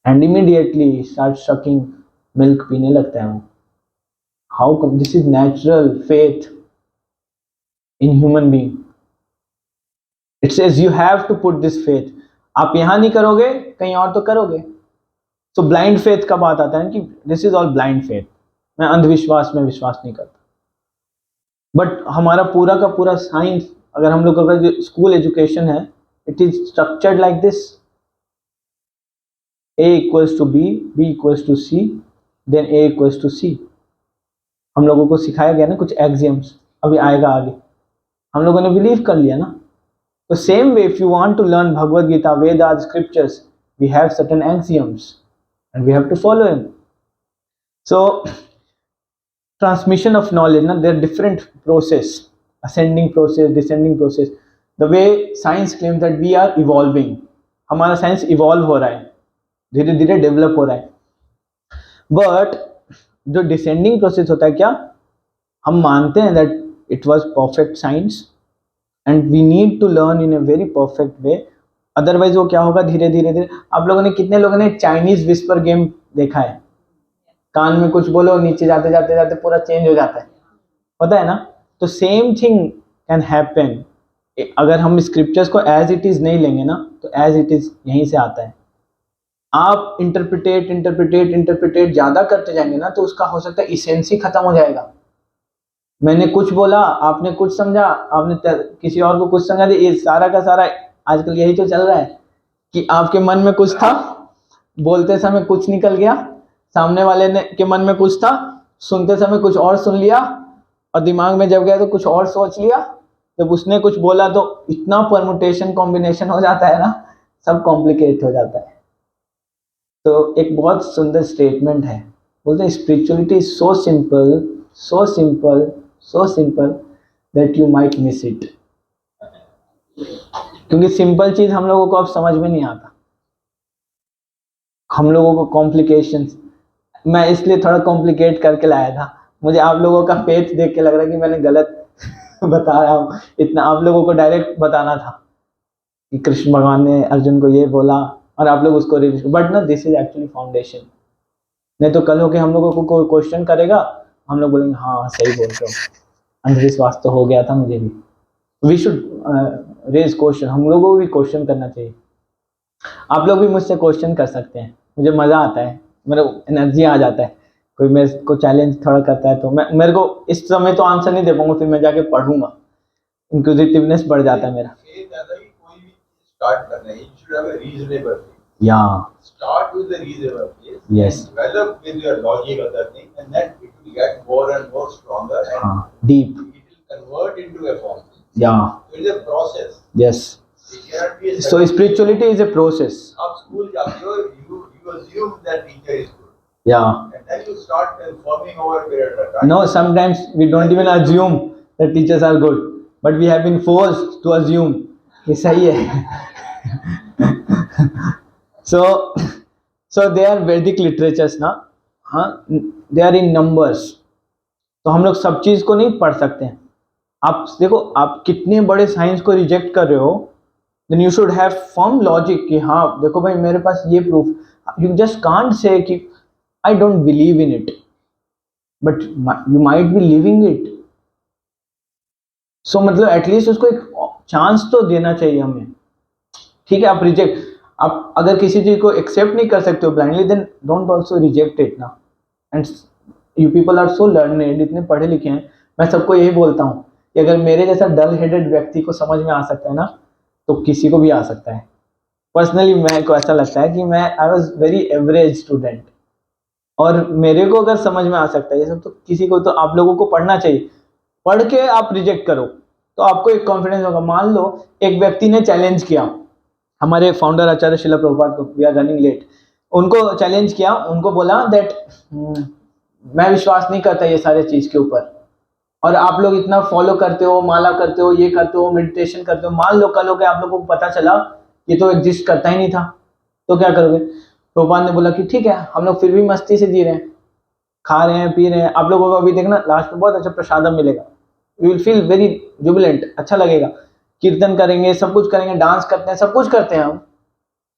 and immediately start sucking milk, पीने लगता है वो। How come? This is natural faith in human being. It says you have to put this faith. आप यहां नहीं करोगे, कहीं और तो करोगे। तो ब्लाइंड फेथ का बात आता है कि this is all blind faith. मैं अंधविश्वास में विश्वास नहीं करता, बट हमारा पूरा का पूरा साइंस, अगर हम लोग का जो स्कूल एजुकेशन है, it is structured like this, a equals to B, b equals to C, then a equals to C. हम लोगों को सिखाया गया ना कुछ एक्सियम्स, अभी आएगा आगे, हम लोगों ने बिलीव कर लिया ना। तो same way if you want to learn Bhagavad Gita, Vedas, scriptures, we have certain axioms and we have to follow him. So transmission of knowledge, na, there are different process, ascending process, descending process. The way science claims that we are evolving, हमारा science evolve हो रहा है, धीरे धीरे develop हो रहा है। But जो डिसेंडिंग प्रोसेस होता है, क्या हम मानते हैं that it was perfect science and we need to learn in a very perfect way, otherwise वो क्या होगा, धीरे धीरे धीरे। आप लोगों ने, कितने लोगों ने चाइनीज विस्पर गेम देखा है? कान में कुछ बोलो, नीचे जाते जाते जाते पूरा चेंज हो जाता है, पता है ना? तो सेम थिंग कैन हैपन अगर हम स्क्रिप्चर्स को एज इट इज नहीं लेंगे ना, तो एज इट इज यहीं से आता है। आप इंटरप्रिटेट इंटरप्रिटेट इंटरप्रिटेट ज्यादा करते जाएंगे ना, तो उसका हो सकता है इसेंस ही खत्म हो जाएगा। मैंने कुछ बोला, आपने कुछ समझा, आपने किसी और को कुछ समझा, ये सारा का सारा आजकल यही तो चल रहा है कि आपके मन में कुछ था, बोलते समय कुछ निकल गया, सामने वाले ने के मन में कुछ था, सुनते समय कुछ और सुन लिया, और दिमाग में जब गया तो कुछ और सोच लिया। जब उसने कुछ बोला तो इतना परमुटेशन कॉम्बिनेशन हो जाता है ना, सब कॉम्प्लिकेट हो जाता है। तो एक बहुत सुंदर स्टेटमेंट है, बोलते हैं spirituality is so simple, so simple, so simple that you might miss it. क्योंकि सिंपल चीज हम लोगों को अब समझ में नहीं आता, हम लोगों को कॉम्प्लिकेशंस, मैं इसलिए थोड़ा कॉम्प्लिकेट करके लाया था। मुझे आप लोगों का फेथ देख के लग रहा है कि मैंने गलत बता रहा हूँ, इतना आप लोगों को डायरेक्ट बताना था कि कृष्ण भगवान ने अर्जुन को ये बोला और आप लोग उसको, बट ना, दिस इज एक्चुअली फाउंडेशन। नहीं तो कल होके हम लोगों को कोई क्वेश्चन करेगा, हम लोग बोलेंगे हाँ सही बोल रहे हो, अंधविश्वास तो हो गया था मुझे भी। वी शुड रेज क्वेश्चन, हम लोगों को भी क्वेश्चन करना चाहिए। आप लोग भी मुझसे क्वेश्चन कर सकते हैं, मुझे मज़ा आता है, मेरा एनर्जी आ जाता है। कोई मेरे को चैलेंज थोड़ा करता है तो मेरे को इस समय तो आंसर नहीं दे पाऊंगा, फिर मैं जाके पढ़ूंगा, इंक्विजिटिवनेस बढ़ जाता है मेरा। Faith ऐसा कि कोई भी चीज स्टार्ट करना है, you should have a reasonable faith. या Start with the reasonable faith. Yes. And develop with your logic other thing, and then it will get more and more stronger, and हाँ, deep, it will convert into a form. या So it's a process. Yes. It cannot be a so spirituality is a process. आप school जाते हो, you assume that teacher is good, या and then you start confirming over a period of time. no, sometimes we don't even assume that teachers are good, but we have been forced to assume कि सही है। so they are Vedic literatures ना, हाँ, they are in numbers, तो हम लोग सब चीज को नहीं पढ़ सकते हैं। आप देखो, आप कितने बड़े साइंस को रिजेक्ट कर रहे हो, then you should have firm logic कि हाँ देखो भाई मेरे पास ये proof. you just can't say कि I don't believe in it, but you might be living it. so मतलब एटलीस्ट उसको एक चांस तो देना चाहिए हमें। ठीक है, आप रिजेक्ट, आप अगर किसी चीज को एक्सेप्ट नहीं कर सकते हो blindly, then don't also reject it ना। And you people are so learned, इतने पढ़े लिखे हैं। मैं सबको यही बोलता हूँ कि अगर मेरे जैसा डल हेडेड व्यक्ति को समझ में आ सकता है ना, तो किसी को भी आ सकता है। पर्सनली मेरे को ऐसा लगता है कि I was very average student, और मेरे को अगर समझ में आ सकता है ये सब, तो किसी को, तो आप लोगों को पढ़ना चाहिए। पढ़ के आप रिजेक्ट करो तो आपको एक कॉन्फिडेंस होगा। मान लो एक व्यक्ति ने चैलेंज किया हमारे फाउंडर आचार्य शिला प्रभुपाद को, वी आर रनिंग लेट, उनको चैलेंज किया, उनको बोला दैट मैं विश्वास नहीं करता ये सारे चीज के ऊपर, और आप लोग इतना फॉलो करते हो, माला करते हो, ये करते हो, मेडिटेशन करते हो, मान लो कल हो के आप लोगों को पता चला ये तो एग्जिस्ट करता ही नहीं था, तो क्या करोगे? प्रभुपाद ने बोला कि ठीक है, हम लोग फिर भी मस्ती से जी रहे हैं, खा रहे हैं, पी रहे हैं। आप लोगों को अभी देखना लास्ट में बहुत अच्छा प्रसादम मिलेगा, you will feel very Jubilant, अच्छा लगेगा। कीर्तन करेंगे, सब कुछ करेंगे, डांस करते हैं, सब कुछ करते हैं हम,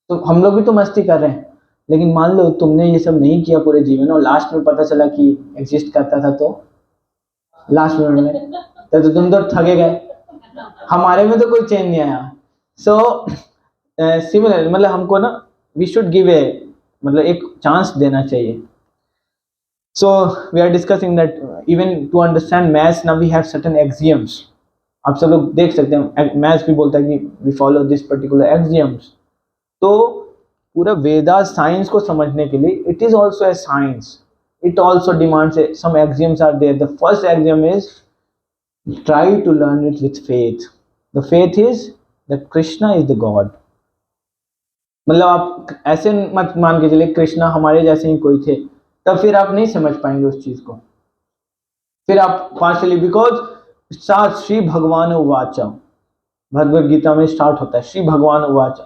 तो हम लोग भी तो मस्ती कर रहे हैं। लेकिन मान लो तुमने ये सब नहीं किया पूरे जीवन, और लास्ट में पता चला कि एग्जिस्ट करता था, तो लास्ट मिनट में तो तुम तो ठगे गए, हमारे में तो कोई चेंज नहीं आया। सो सिमिलर, मतलब हमको ना, वी शुड गिव ए, मतलब एक चांस देना चाहिए। So we are discussing that even to understand maths now we have certain axioms. आप सब लोग देख सकते हैं, मैथ्स भी बोलता है कि we follow this particular axioms. तो पूरा वेदा साइंस को समझने के लिए it is also a science. It also demands some axioms are there. The first axiom is try to learn it with faith. The faith is that Krishna is the God. मतलब आप ऐसे मत मान के चलिए कृष्णा हमारे जैसे ही कोई थे, तब फिर आप नहीं समझ पाएंगे उस चीज को। फिर आप पार्शली, बिकॉज स्टार्ट श्री भगवान उवाच, भगवद गीता में स्टार्ट होता है श्री भगवान उवाच।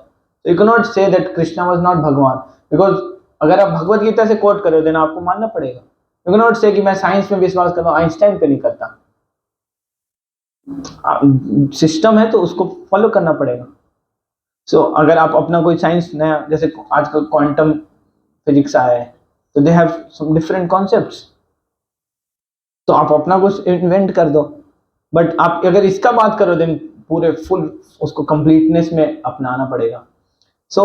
You can not say that Krishna was not भगवान, बिकॉज अगर आप भगवद गीता से कोट करो देना आपको मानना पड़ेगा। यू कैन नॉट से कि मैं साइंस में विश्वास करता हूँ, आइंस्टाइन पे नहीं करता। सिस्टम है तो उसको फॉलो करना पड़ेगा। सो अगर आप अपना कोई साइंस नया, जैसे आजकल क्वांटम फिजिक्स आया है, तो they have some different concepts, तो आप अपना कुछ इन्वेंट कर दो। बट आप अगर इसका बात करो देन पूरे फुल उसको कंप्लीटनेस में अपनाना पड़ेगा। So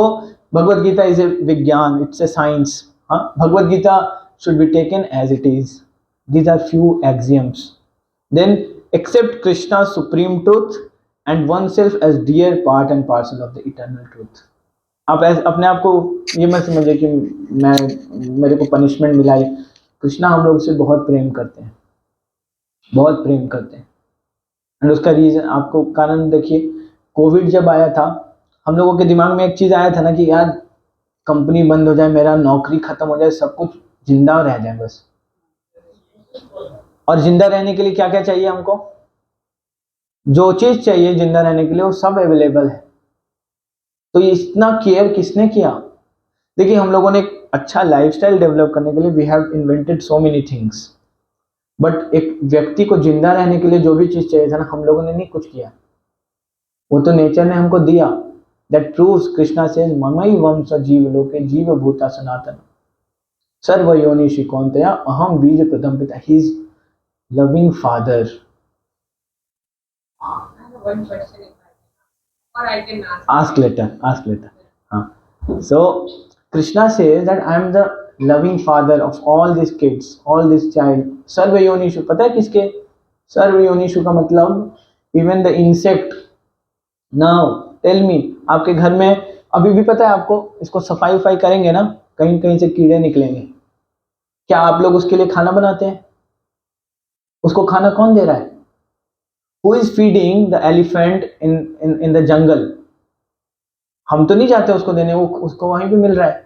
Bhagavad Gita is a विज्ञान, इट्स ए साइंस। हाँ, Bhagavad Gita should be taken as it is. These are few axioms. Then accept Krishna supreme truth and oneself as dear part and parcel of the eternal truth. आप अपने आप को ये मत समझिए कि मेरे को पनिशमेंट मिला है। कृष्णा हम लोग से बहुत प्रेम करते हैं, बहुत प्रेम करते हैं। एंड उसका रीजन आपको कारण देखिए, कोविड जब आया था, हम लोगों के दिमाग में एक चीज आया था ना कि यार कंपनी बंद हो जाए, मेरा नौकरी खत्म हो जाए, सब कुछ जिंदा रह जाए बस। और जिंदा रहने के लिए क्या क्या चाहिए हमको? जो चीज चाहिए जिंदा रहने के लिए वो सब अवेलेबल है। तो ये इतना केयर किसने किया? देखिए, हम लोगों ने एक अच्छा लाइफस्टाइल डेवलप करने के लिए we have invented so many things, but एक व्यक्ति को जिंदा रहने के लिए जो भी चीज चाहिए था ना, हम लोगों ने नहीं कुछ किया, वो तो नेचर ने हमको दिया। दैट प्रूव्स कृष्णा सेज ममई वंश जीव लोके जीव भूता सनातन। सर्वयोनिषु कौन्तेय अहम बीज प्रथम पिता. He is loving father. I have one question if I can, or I can ask. Ask later. So Krishna says that I am the loving father of all these kids, all this child. सर्वयोनिषु पता है किसके? सर्वयोनिषु का मतलब even the insect. Now tell me, आपके घर में अभी भी पता है आपको, इसको सफाई उफाई करेंगे ना, कहीं कहीं से कीड़े निकलेंगे. क्या आप लोग उसके लिए खाना बनाते हैं? उसको खाना कौन दे रहा है? Who is feeding the elephant in the jungle? हम तो नहीं जाते उसको देने, वो उसको वहीं पे मिल रहा है.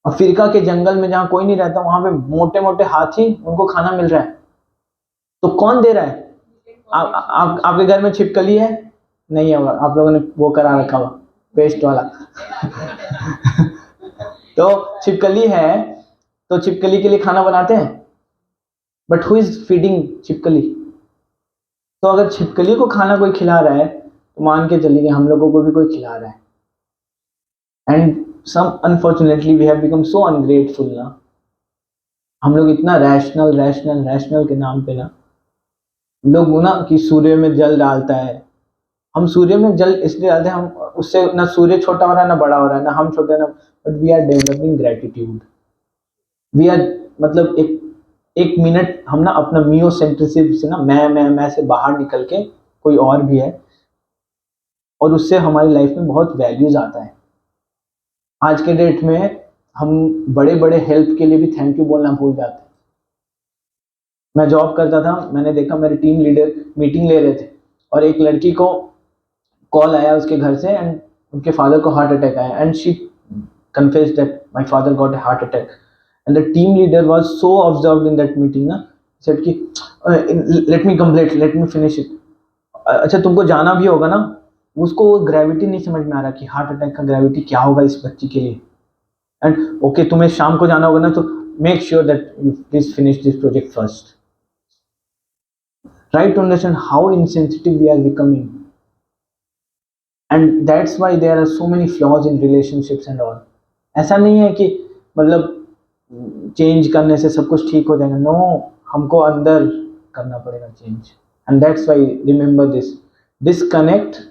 अफ्रीका के जंगल में जहाँ कोई नहीं रहता, वहां पे मोटे मोटे हाथी, उनको खाना मिल रहा है. तो कौन दे रहा है? आपके घर में छिपकली है? नहीं है, आप लोगों ने वो करा रखा हुआ पेस्ट वाला. तो छिपकली है, तो छिपकली के लिए खाना बनाते हैं. बट हु इज फीडिंग छिपकली? तो अगर छिपकली को खाना कोई खिला रहा है, तो मान के चलिए हम लोगों को भी कोई खिला रहा है. And some unfortunately we have become so ungrateful ना. हम लोग इतना रैशनल के नाम पे ना, लोग ना कि सूर्य में जल डालता है. हम सूर्य में जल इसलिए डालते हैं, हम उससे ना सूर्य छोटा हो रहा है ना बड़ा हो रहा है, ना हम छोटे ना. But we are developing gratitude. We are मतलब एक मिनट हम ना अपना मियोसेंट्रिसिज्म से ना, मैं से बाहर निकल के कोई और भी है, और उससे हमारी लाइफ में बहुत वैल्यूज आता है. आज के डेट में हम बड़े बड़े हेल्प के लिए भी थैंक यू बोलना भूल जाते हैं. मैं जॉब करता था, मैंने देखा मेरे टीम लीडर मीटिंग ले रहे थे, और एक लड़की को कॉल आया उसके घर से, एंड उनके फादर को हार्ट अटैक आया, and she confessed that my father got a heart attack. And the team leader was so observed in that meeting ना, सेड कि let me complete, let me finish it. अच्छा तुमको जाना भी होगा ना. उसको ग्रेविटी नहीं समझ में आ रहा कि हार्ट अटैक का ग्रेविटी क्या होगा इस बच्ची के लिए. एंड ओके तुम्हें शाम को जाना होगा ना, तो make sure that you please finish this project first. Try to understand how insensitive we are becoming, and that's why there are so many flaws in relationships and all. ऐसा नहीं है कि मतलब चेंज करने से सब कुछ ठीक हो जाएगा. नो, हमको अंदर करना पड़ेगा change. And that's why remember this, disconnect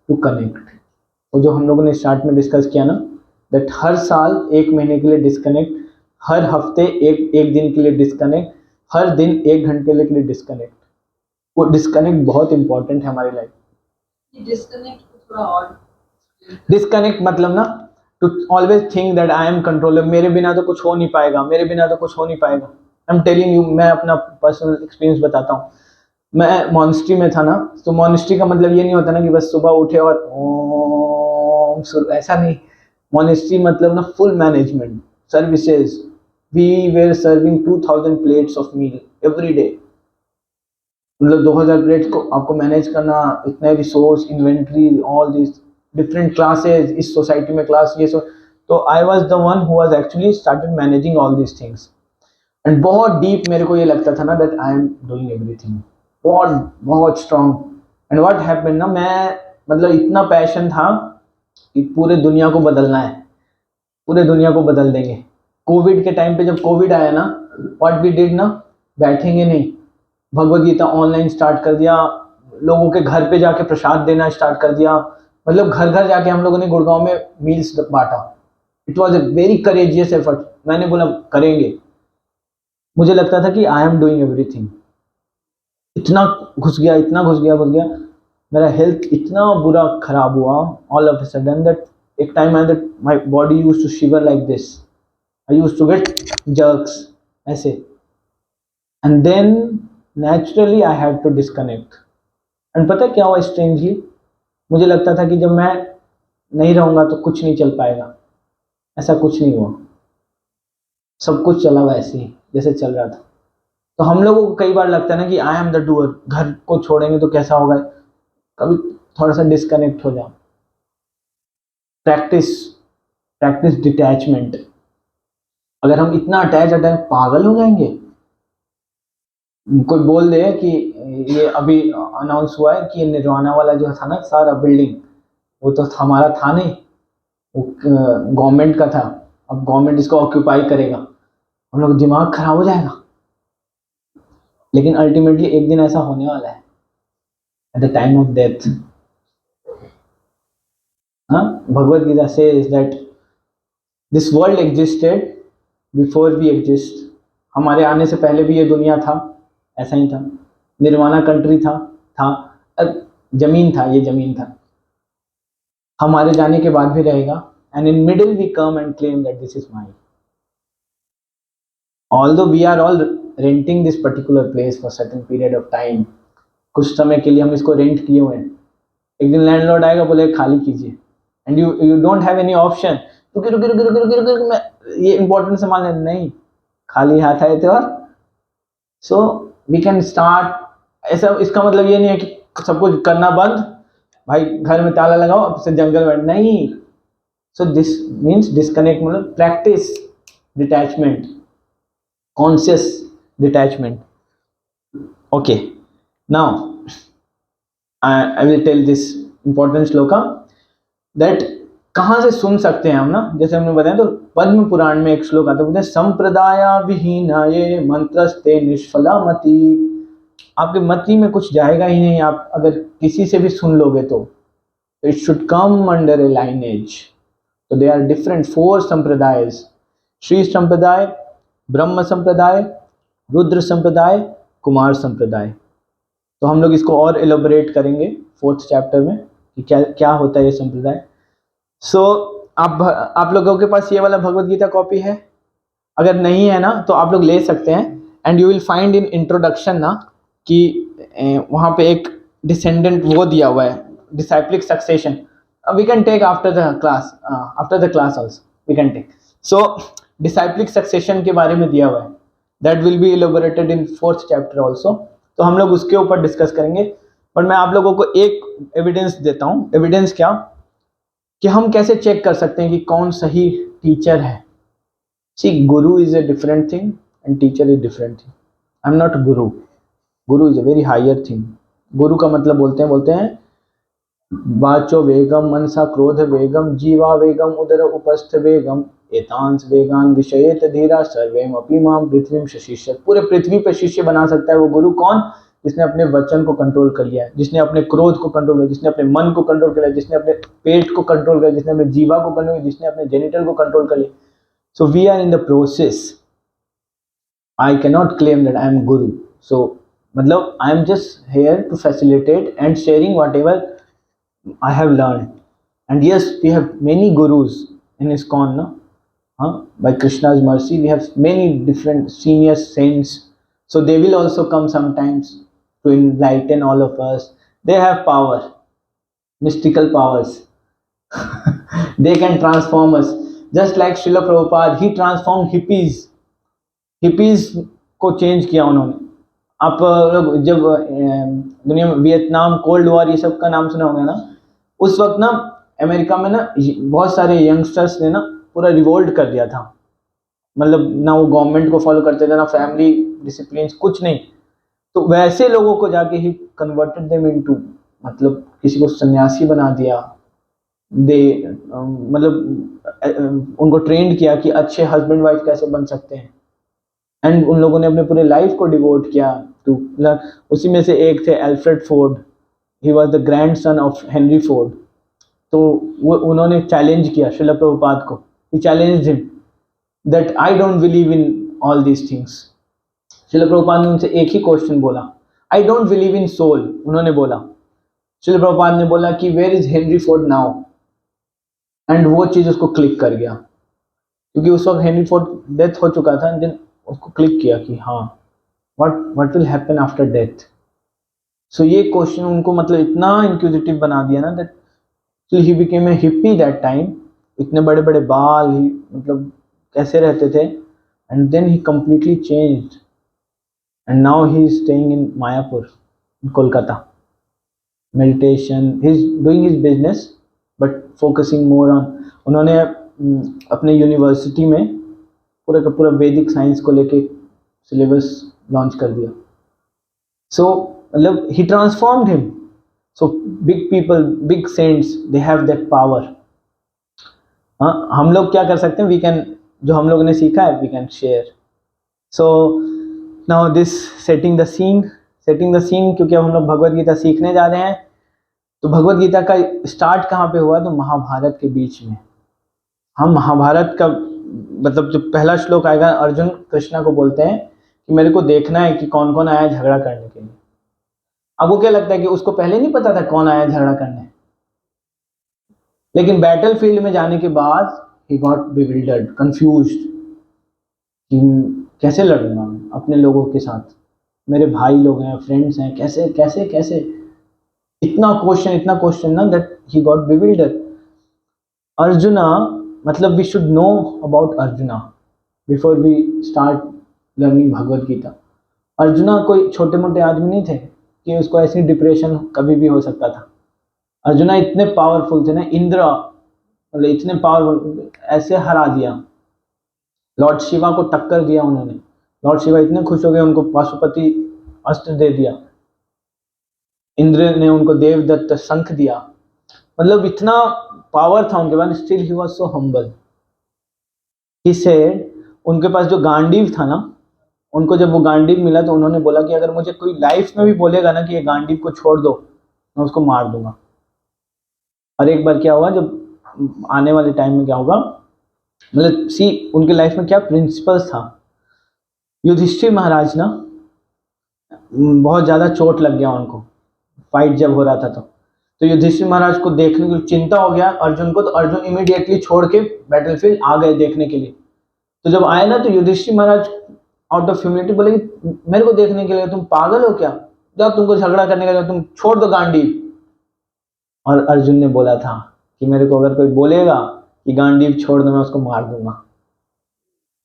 to connect. वो जो हम लोगों ने स्टार्ट में डिस्कस किया ना, दैट हर साल 1 महीने के लिए डिस्कनेक्ट, हर हफ्ते एक दिन के लिए डिस्कनेक्ट, हर दिन 1 घंटे के लिए डिस्कनेक्ट. वो डिस्कनेक्ट बहुत इंपॉर्टेंट है हमारी लाइफ. डिस्कनेक्ट थोड़ा और. डिस्कनेक्ट मतलब ना, to always think that I am controller. मेरे बिना तो कुछ हो नहीं पाएगा, मेरे बिना तो कुछ हो नहीं पाएगा. आई एम टेलिंग यू, मैं अपना पर्सनल एक्सपीरियंस बताता हूँ. मैं मॉनेस्ट्री में था ना, तो मॉनेस्ट्री का मतलब ये नहीं होता ना कि बस सुबह उठे और ओम, ऐसा नहीं. मॉनेस्ट्री मतलब ना full management, services. We were serving 2000 plates of meal every day. मतलब 2000 प्लेट्स को आपको मैनेज करना, इतने resource, inventory, all this different classes, इस सोसाइटी में क्लास ये सब. तो I was the one who was actually started managing all this things. And बहुत डीप मेरे को ये लगता था ना that I am doing everything. बहुत स्ट्रॉन्ग. एंड व्हाट हैपेंड ना, मैं मतलब इतना पैशन था कि पूरे दुनिया को बदलना है, पूरे दुनिया को बदल देंगे. कोविड के टाइम पे जब कोविड आया ना, व्हाट वी डिड ना, बैठेंगे नहीं, भगवत गीता ऑनलाइन स्टार्ट कर दिया, लोगों के घर पे जाके प्रसाद देना स्टार्ट कर दिया. मतलब घर घर जाके हम लोगों ने गुड़गांव में मील्स बांटा. It was a very courageous effort. मैंने बोला करेंगे. मुझे लगता था कि आई एम डूइंग एवरीथिंग. इतना घुस गया. मेरा हेल्थ इतना बुरा खराब हुआ all of a sudden that एक टाइम आया that my body used to shiver like this. I used to get jerks ऐसे. And then naturally I had to disconnect. And पता है क्या हुआ strangely? मुझे लगता था कि जब मैं नहीं रहूँगा तो कुछ नहीं चल पाएगा. ऐसा कुछ नहीं हुआ. सब कुछ चला वैसे ही जैसे चल रहा था. तो हम लोगों को कई बार लगता है ना कि आई एम द डूअर, घर को छोड़ेंगे तो कैसा होगा. कभी थोड़ा सा डिस्कनेक्ट हो जाओ. Practice detachment. अगर हम इतना अटैच पागल हो जाएंगे. कोई बोल दे कि ये अभी अनाउंस हुआ है कि ये निर्वाणा वाला जो था ना सारा बिल्डिंग, वो तो हमारा था नहीं, वो गवर्नमेंट का था. अब गवर्नमेंट इसको ऑक्यूपाई करेगा, हम लोग दिमाग खराब हो जाएगा। लेकिन अल्टीमेटली एक दिन ऐसा होने वाला है, at the time of death. हाँ, Bhagavad Gita says that this world existed before we exist। हमारे आने से पहले भी ये दुनिया था, ऐसा ही था। निर्वाणा कंट्री था जमीन था, ये जमीन था, हमारे जाने के बाद भी रहेगा। And in middle we come and claim that this is mine. Although we are all renting this particular place for certain period of time, कुछ समय के लिए हम इसको रेंट किए हुए हैं। एक दिन लैंडलॉर्ड आएगा, बोले खाली कीजिए, and you don't have any option. रुकी रुकी रुकी रुकी रुकी रुकी, मैं ये इंपॉर्टेंट सामान है, नहीं, खाली हाथ आए थे। और सो वी कैन स्टार्ट। ऐसा इसका मतलब ये नहीं है कि सब कुछ करना बंद, भाई घर में ताला लगाओ, अब से जंगल में नहीं। सो दिस मीन्स डिस्कनेक्ट, मतलब practice detachment, conscious detachment. Okay, now I will tell this important shloka that कहाँ से सुन सकते हैं हम ना। जैसे हमने बताया तो पद्म पुराण में एक श्लोक आता है, बोलते हैं संप्रदाया विहीनाये मंत्रस्ते निष्फला मति। आपके मति में कुछ जाएगा ही नहीं, आप अगर किसी से भी सुन लोगे तो it should come under a lineage. तो they are different 4 sampradayas, Shri Sampradaya, Brahma संप्रदाय, रुद्र संप्रदाय, कुमार संप्रदाय। तो हम लोग इसको और एलोबरेट करेंगे 4th चैप्टर में कि क्या क्या होता है ये संप्रदाय। सो आप लोगों के पास ये वाला भगवद गीता कॉपी है? अगर नहीं है ना तो आप लोग ले सकते हैं। And you will find in introduction ना कि वहाँ पे एक डिसेंडेंट वो दिया हुआ है, disciplic succession. We can take after the class also we can take. So disciplic succession के बारे में दिया हुआ है, that will be elaborated in 4th chapter also. तो हम लोग उसके ऊपर डिस्कस करेंगे। पर मैं आप लोगों को एक एविडेंस देता हूँ। एविडेंस क्या कि हम कैसे चेक कर सकते हैं कि कौन सही टीचर है। See, guru is a different thing and teacher is different thing. I am not guru, guru is a very higher thing. गुरु का मतलब बोलते हैं वाचो वेगम मनसा क्रोध वेगम जीवा वेगम उदर उपस्थ वेगम एतांस वेगान विषयेत धीरा सर्वेम अपि माम पृथ्वीम शशिष्यत। पूरे पृथ्वी पे शिष्य बना सकता है वो गुरु। कौन? जिसने अपने वचन को कंट्रोल कर लिया है, जिसने अपने क्रोध को कंट्रोल किया, जिसने अपने मन को कंट्रोल कर लिया, जिसने अपने पेट को कंट्रोल किया, जिसने अपने जीवा को कंट्रोल किया, जिसने अपने जेनिटल को कंट्रोल कर लिया। So we are in the process. I can not claim that I am guru. So मतलब I am just here to facilitate and sharing whatever I have learn. And yes, we have many gurus in ISKCON, no? By Krishna's mercy, we have many different senior saints. So they will also come sometimes to enlighten all of us. They have power, mystical powers. They can transform us. Just like Srila Prabhupada, he transformed hippies. Hippies को change किया उन्होंने। आप लोग जब दुनिया में Vietnam cold war ये सब का नाम सुना होगा ना, उस वक्त ना अमेरिका में ना बहुत सारे यंगस्टर्स ने ना पूरा रिवोल्ट कर दिया था। मतलब ना वो गवर्नमेंट को फॉलो करते थे, ना फैमिली डिसिप्लिन, कुछ नहीं। तो वैसे लोगों को जाके ही कन्वर्टेड देम इनटू, मतलब किसी को सन्यासी बना दिया। दे मतलब उनको ट्रेंड किया कि अच्छे हस्बैंड वाइफ कैसे बन सकते हैं। एंड उन लोगों ने अपने पूरे लाइफ को डिवोट किया टू। उसी में से एक थे Alfred Ford, he was the grand son of Henry Ford. तो वो उन्होंने चैलेंज किया श्रील प्रभुपाद को। He challenged him that I don't believe in all these things. Srila Prabhupada ने उनसे एक ही क्वेश्चन बोला, I don't believe in soul। उन्होंने बोला, श्रील प्रभुपाद ने बोला कि where is Henry Ford now? And वो चीज़ उसको क्लिक कर गया, क्योंकि उस वक्त हेनरी फोर्ड डेथ हो चुका था। देन उसको क्लिक किया कि हाँ, what will happen after death? So ये क्वेश्चन उनको मतलब इतना इंक्विजिटिव बना दिया ना, that he became a hippie that time। इतने बड़े बड़े बाल, ही मतलब कैसे रहते थे। And then he completely changed and now he is staying in Mayapur, Kolkata. Meditation, he is doing his business but focusing more on. उन्होंने अपने यूनिवर्सिटी में पूरा का पूरा वैदिक साइंस को लेके सिलेबस लॉन्च कर दिया। सो मतलब he transformed him. So big people, big saints, they have that power. हम लोग क्या कर सकते हैं? वी कैन जो हम लोगों ने सीखा है we can share. So now this setting the scene, क्योंकि अब हम लोग भगवद गीता सीखने जा रहे हैं. तो भगवद गीता का स्टार्ट कहाँ पे हुआ? तो महाभारत के बीच में. हम महाभारत का मतलब जो पहला श्लोक आएगा, अर्जुन कृष्णा को बोलते हैं कि मेरे को देखना है कि कौन कौन आया झगड़ा करने के लिए. अब वो क्या लगता है कि उसको पहले नहीं पता था कौन आया झगड़ा करने, लेकिन बैटल फील्ड में जाने के बाद ही गॉट बिविल्डर्ड, कंफ्यूज्ड कि कैसे लड़ूंगा मैं अपने लोगों के साथ, मेरे भाई लोग हैं, फ्रेंड्स हैं, कैसे कैसे कैसे, इतना क्वेश्चन ना that he got bewildered. Arjuna, मतलब we should know about Arjuna before we start learning Bhagavad Gita. Arjuna कोई छोटे मोटे आदमी नहीं थे कि उसको ऐसी डिप्रेशन कभी भी हो सकता था. अर्जुना इतने पावरफुल थे ना, इंद्र मतलब इतने पावरफुल, ऐसे हरा दिया. लॉर्ड शिवा को टक्कर दिया उन्होंने. लॉर्ड शिवा इतने खुश हो गए, उनको पाशुपति अस्त्र दे दिया. इंद्र ने उनको देवदत्त शंख दिया. मतलब इतना पावर था उनके पास. Still he was so humble. He said, उनके पास जो गांडीव था ना, उनको जब वो गांडीव मिला तो उन्होंने बोला कि अगर मुझे कोई लाइफ में भी बोलेगा ना कि ये गांडीव को छोड़ दो, मैं उसको मार दूंगा. और एक बार क्या हुआ, जब आने वाले टाइम में क्या होगा, मतलब सी उनके लाइफ में क्या प्रिंसिपल्स था. युधिष्ठिर महाराज ना बहुत ज़्यादा चोट लग गया उनको, फाइट जब हो रहा था तो युधिष्ठिर महाराज को देखने की चिंता हो गया अर्जुन को. तो अर्जुन इमीडिएटली छोड़ के बैटलफील्ड आ गए देखने के लिए. तो जब आए ना तो युधिष्ठिर महाराज आउट ऑफ ह्यूमिलिटी बोले कि मेरे को देखने के लिए तुम पागल हो क्या, जाओ तुमको झगड़ा करने का, तुम छोड़ दो गांडीव. और अर्जुन ने बोला था कि मेरे को अगर कोई बोलेगा कि गांडीव छोड़ दो, मैं उसको मार दूंगा.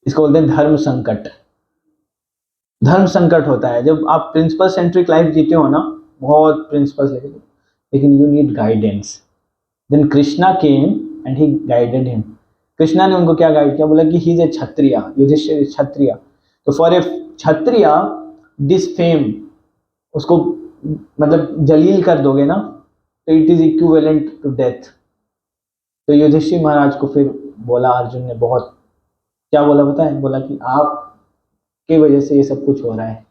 इसको बोलते हैं धर्म संकट. धर्म संकट होता है जब आप प्रिंसिपल सेंट्रिक लाइफ जीते हो ना, बहुत प्रिंसिपल्स, लेकिन you need guidance. Then Krishna came and he guided him. Krishna ने उनको क्या गाइड किया, बोला कि he is a kshatriya, Yudhishthira is kshatriya. तो फॉर ए क्षत्रिय डिसफेम, उसको मतलब जलील कर दोगे ना, तो it is equivalent to death. तो युधिष्ठिर महाराज को फिर बोला अर्जुन ने, बहुत क्या बोला पता है, बोला कि आप की वजह से ये सब कुछ हो रहा है.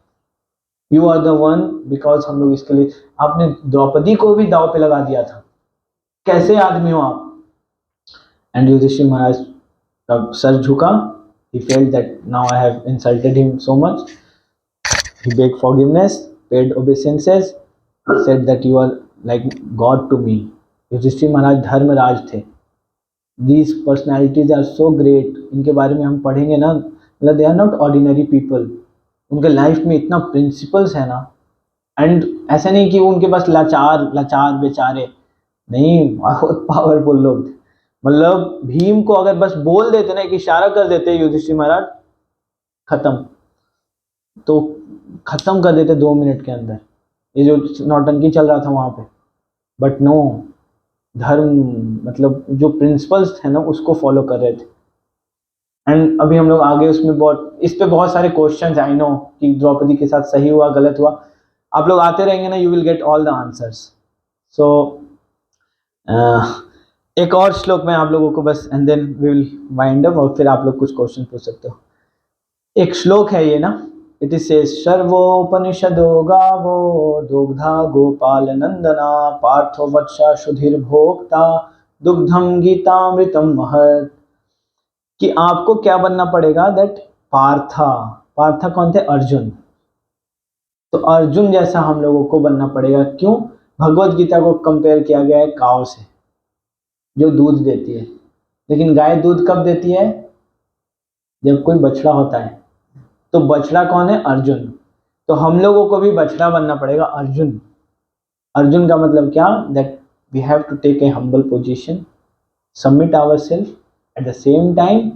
You are the one, because हम लोग इसके लिए, आपने द्रौपदी को भी दाव पे लगा दिया था, कैसे आदमी हो आप. एंड युधिष्ठिर महाराज का सर झुका. He felt that now I have insulted him so much. He begged forgiveness, paid obeisances, said that you are like God to me. Yudhishthir महाराज धर्मराज थे. These personalities are so great. इनके बारे में हम पढ़ेंगे ना, मतलब they are not ordinary people. उनके life में इतना प्रिंसिपल्स है ना. एंड ऐसे नहीं कि उनके पास लाचार बेचारे नहीं, बहुत पावरफुल लोग थे. मतलब भीम को अगर बस बोल देते ना, एक इशारा कर देते युधिष्ठिर महाराज, खत्म, तो खत्म कर देते 2 मिनट के अंदर ये जो नौटंकी चल रहा था वहां पे. बट नो, धर्म मतलब जो प्रिंसिपल्स थे ना उसको फॉलो कर रहे थे. एंड अभी हम लोग आगे उसमें बहुत, इस पे बहुत सारे क्वेश्चंस आई नो कि द्रौपदी के साथ सही हुआ गलत हुआ. आप लोग आते रहेंगे ना, you will get all the answers. So एक और श्लोक में आप लोगों को बस, and then we will wind up, और फिर आप लोग कुछ क्वेश्चन पूछ सकते हो. एक श्लोक है ये ना, इट इज सेज, सर्वोपनिषदो गावो दुग्धा गोपाल नंदना पार्थो वत्सा सुधीर भोक्ता दुग्धम गीतामृतम महत्. कि आपको क्या बनना पड़ेगा, दैट पार्था कौन थे, अर्जुन. तो अर्जुन जैसा हम लोगों को बनना पड़ेगा. क्यों? भगवत गीता को कंपेयर किया गया है काऊ से जो दूध देती है. लेकिन गाय दूध कब देती है, जब कोई बछड़ा होता है. तो बछड़ा कौन है, अर्जुन. तो हम लोगों को भी बछड़ा बनना पड़ेगा, अर्जुन. अर्जुन का मतलब क्या, that we have to take a humble position, submit ourself, at the same time